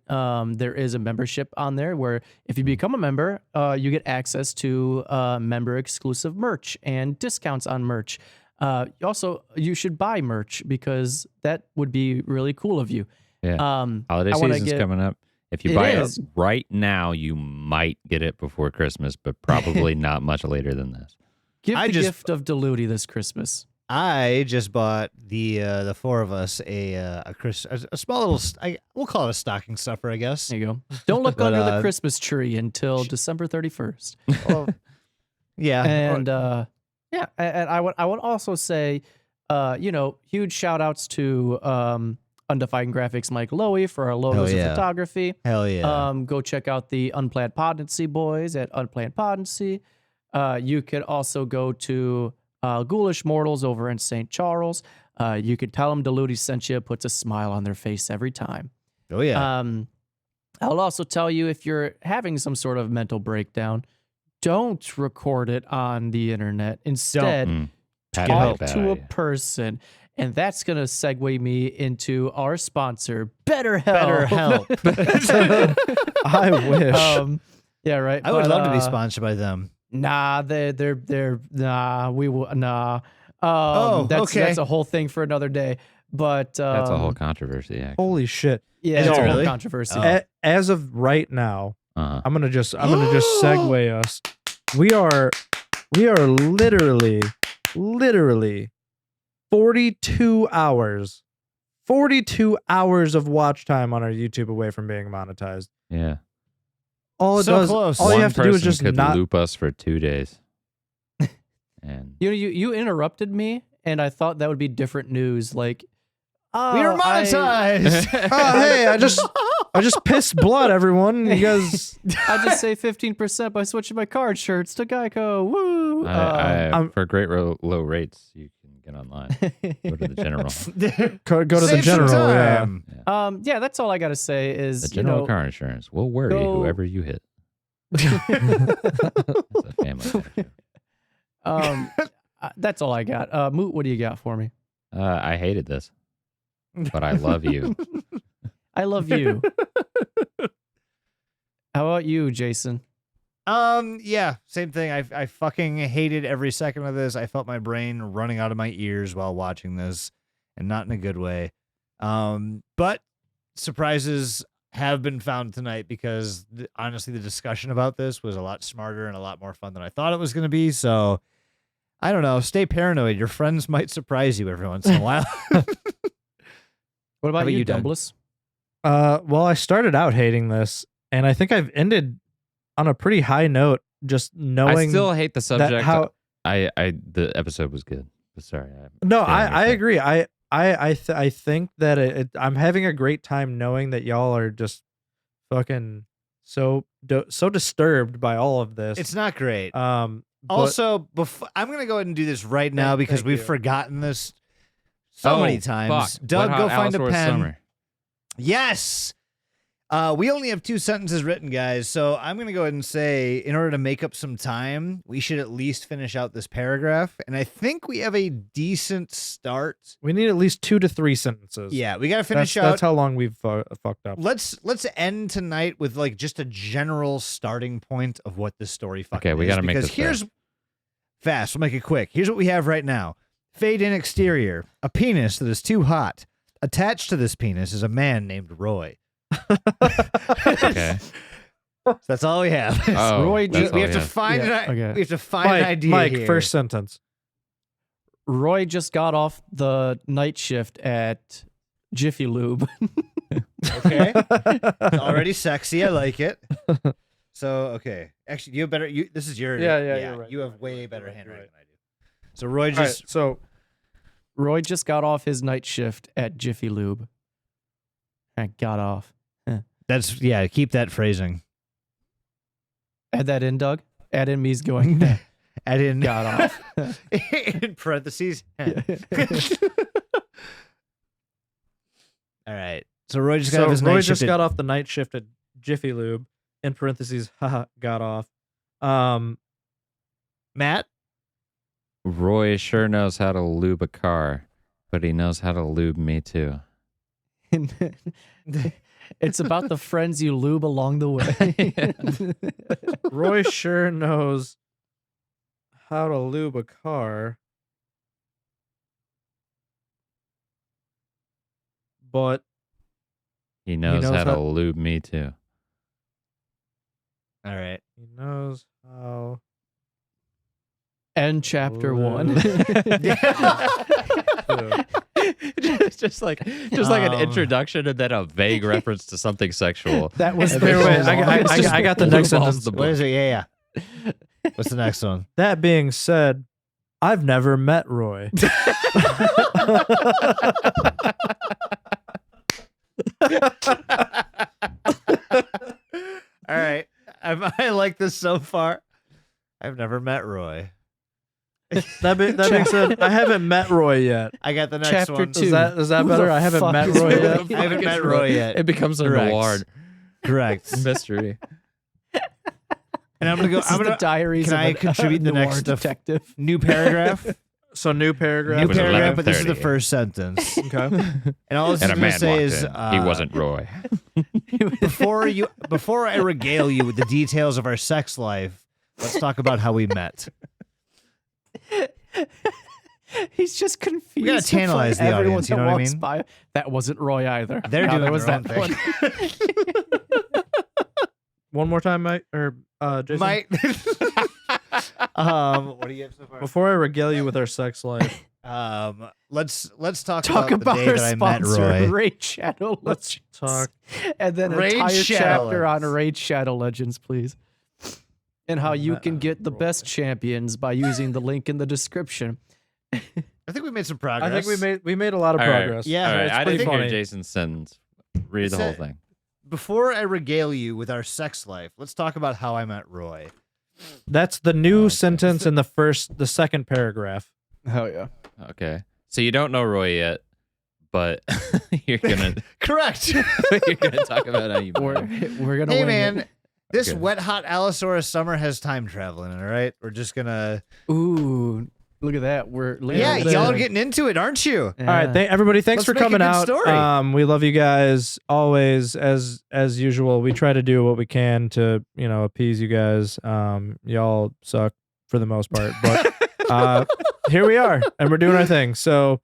There is a membership on there where if you become a member, you get access to member exclusive merch and discounts on merch. You should buy merch because that would be really cool of you. Yeah. Holiday I wanna season's get- coming up. If you It buy is. it right now, you might get it before Christmas, but probably not much later than this. Give I the just- gift of Diluti this Christmas. I just bought the four of us a small little we'll call it a stocking stuffer, I guess. There you go. Don't look But, under the Christmas tree until December 31st. Well, yeah, And and I would also say, huge shout outs to Undefined Graphics Mike Lowy for our logos yeah. and photography. hell yeah. Go check out the Unplanned Potency boys at Unplanned Potency. You could also go to Ghoulish Mortals over in St. Charles. You could tell them Diluti sent you, puts a smile on their face every time. Oh yeah. I'll also tell you if you're having some sort of mental breakdown, don't record it on the internet. Instead, Mm. Get talk help. Bad to a idea. person. And that's going to segue me into our sponsor, BetterHelp. BetterHelp. I wish. Yeah, right. I would but, love to be sponsored by them. Nah, they're nah. We will nah. Okay. That's a whole thing for another day. But That's a whole controversy, actually. Holy shit. yeah, Is it's it a whole really? controversy. Oh. As of right now, Uh-huh. I'm gonna just segue us. We are literally 42 hours of watch time on our YouTube away from being monetized. Yeah. All it So does, close. all you One have to do is person just could not. loop us for 2 days. And You interrupted me, and I thought that would be different news. Like, We are oh, I- monetized. Oh, hey, I just pissed blood, everyone. You guys, I just say 15% by switching my car insurance to Geico. Woo! for great low rates, you can get online. Go to the general. go to the Save some general. Yeah. time. Yeah, that's all I gotta say is The general car insurance. We'll worry go- whoever you hit. It's a family affair. That's all I got. Moot, what do you got for me? I hated this, but I love you. I love you. How about you, Jason? Yeah, same thing. I fucking hated every second of this. I felt my brain running out of my ears while watching this, and not in a good way. But surprises have been found tonight because honestly, the discussion about this was a lot smarter and a lot more fun than I thought it was going to be. So I don't know. Stay paranoid. Your friends might surprise you every once in a while. What about about you, you, Doug? Dumbless? Well, I started out hating this, and I think I've ended on a pretty high note. Just knowing I still hate the subject. that how the episode was good. But sorry. no, getting I your agree. I think that I'm having a great time knowing that y'all are just fucking so disturbed by all of this. It's not great. but- Also, before I'm gonna go ahead and do this right now Thank- because thank we've you. forgotten this so many times. Fuck. Doug, Wet go Hot find a Alice Wars pen. Summer. Yes. We only have 2 sentences written, guys, so I'm going to go ahead and say, in order to make up some time, we should at least finish out this paragraph, and I think we have a decent start. We need at least 2 to 3 sentences. Yeah, we got to finish That's out. how long we've fucked up. Let's end tonight with like just a general starting point of what this story fucking Okay, we is, gotta make because this here's fast. We'll make it quick. Here's what we have right now. Fade in exterior. A penis that is too hot. Attached to this penis is a man named Roy. Okay. So that's all we have. Oh, Roy that's just- all we have to find Yeah, an, okay. we have to find an idea Mike, here. first sentence. Roy just got off the night shift at Jiffy Lube. Okay. It's already sexy. I like it. So, okay. Actually, you have better. This is your. Yeah, you're right. You You're have right, way you're better right, handwriting you're than I do. So, Roy All right, just. so Roy just got off his night shift at Jiffy Lube. I got off. That's. Yeah, keep that phrasing. Add that in, Doug. Add in me's going. Add in. Got off. In parentheses. All right. So, Roy just got off his Roy night just shift. got off the night shift at Jiffy Lube. In parentheses, haha, got off. Matt? Roy sure knows how to lube a car, but he knows how to lube me too. It's about the friends you lube along the way. Roy sure knows how to lube a car, but He knows, knows how to how- lube me too. All right. he knows how. End chapter Lube. 1. just like an introduction and then a vague reference to something sexual. That was And the then Wait, just- I got the next blue balls sentence. the What book. is it? Yeah. What's the next one? That being said, I've never met Roy. All right. I like this so far. I've never met Roy. That being said, I haven't met Roy yet. I got the next Chapter one. 2. Is that Who better? the I haven't fuck met is Roy Roy? yet. I haven't met Roy yet. It becomes a Correct. noir Correct. mystery. And I'm gonna go. This is I'm the gonna diaries can of I a contribute the noir next detective. new paragraph. So new paragraph. New was paragraph, but this is the 11:30. first sentence. Okay. And all this And is a gonna man say walked is in. He wasn't Roy. before I regale you with the details of our sex life. Let's talk about how we met. He's just confused. gotta tantalize the everyone audience, you that know what I walks mean? by. That wasn't Roy either. They're No, doing there was their that own one. One more time, Mike or Jason. Might. What do you have so far? Before I regale you with our sex life, Let's talk Talk about the about day our that I met sponsor, Roy. Raid Shadow let's Legends. talk. And then an Raid entire Shadow chapter on Legends. Raid Shadow Legends, please. And how you Met can get the Roy. best champions by using the link in the description. I think we made some progress. I think we made a lot of All right. progress. Yeah, All right, it's I pretty didn't hear funny. Jason's sentence. Read It's the whole a- thing. Before I regale you with our sex life, let's talk about how I met Roy. That's the new Okay. sentence in the second paragraph. Hell yeah. Okay. So you don't know Roy yet, but you're gonna Correct. you're gonna talk about how you met We're, him. we're gonna Hey wing man, this Okay. wet hot Allosaurus summer has time traveling. All right, we're just gonna. it. Ooh, look at that. We're Yeah, Yeah, y'all are the- getting into it, aren't you? All right, everybody, thanks Let's for make a coming good out. story. We love you guys always, as usual. We try to do what we can to appease you guys. Y'all suck for the most part, but here we are, and we're doing our thing. So,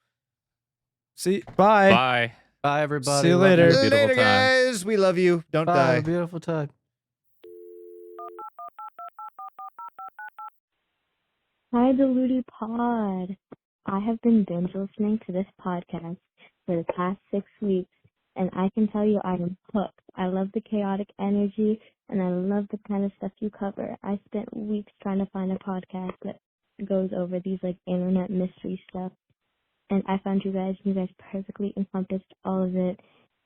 bye. Bye. Bye, everybody. See you Love later. Beautiful Later, time. guys. We love you. Don't Bye. die. Have a beautiful time. Hi, the Ludi Pod. I have been binge listening to this podcast for the past 6 weeks, and I can tell you I am hooked. I love the chaotic energy, and I love the kind of stuff you cover. I spent weeks trying to find a podcast that goes over these internet mystery stuff, and I found you guys. You guys perfectly encompassed all of it.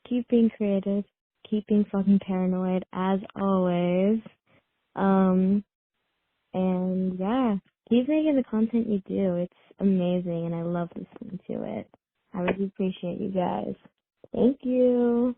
Keep being creative. Keep being fucking paranoid, as always. And yeah. Keep making the content you do. It's amazing, and I love listening to it. I really appreciate you guys. Thank you.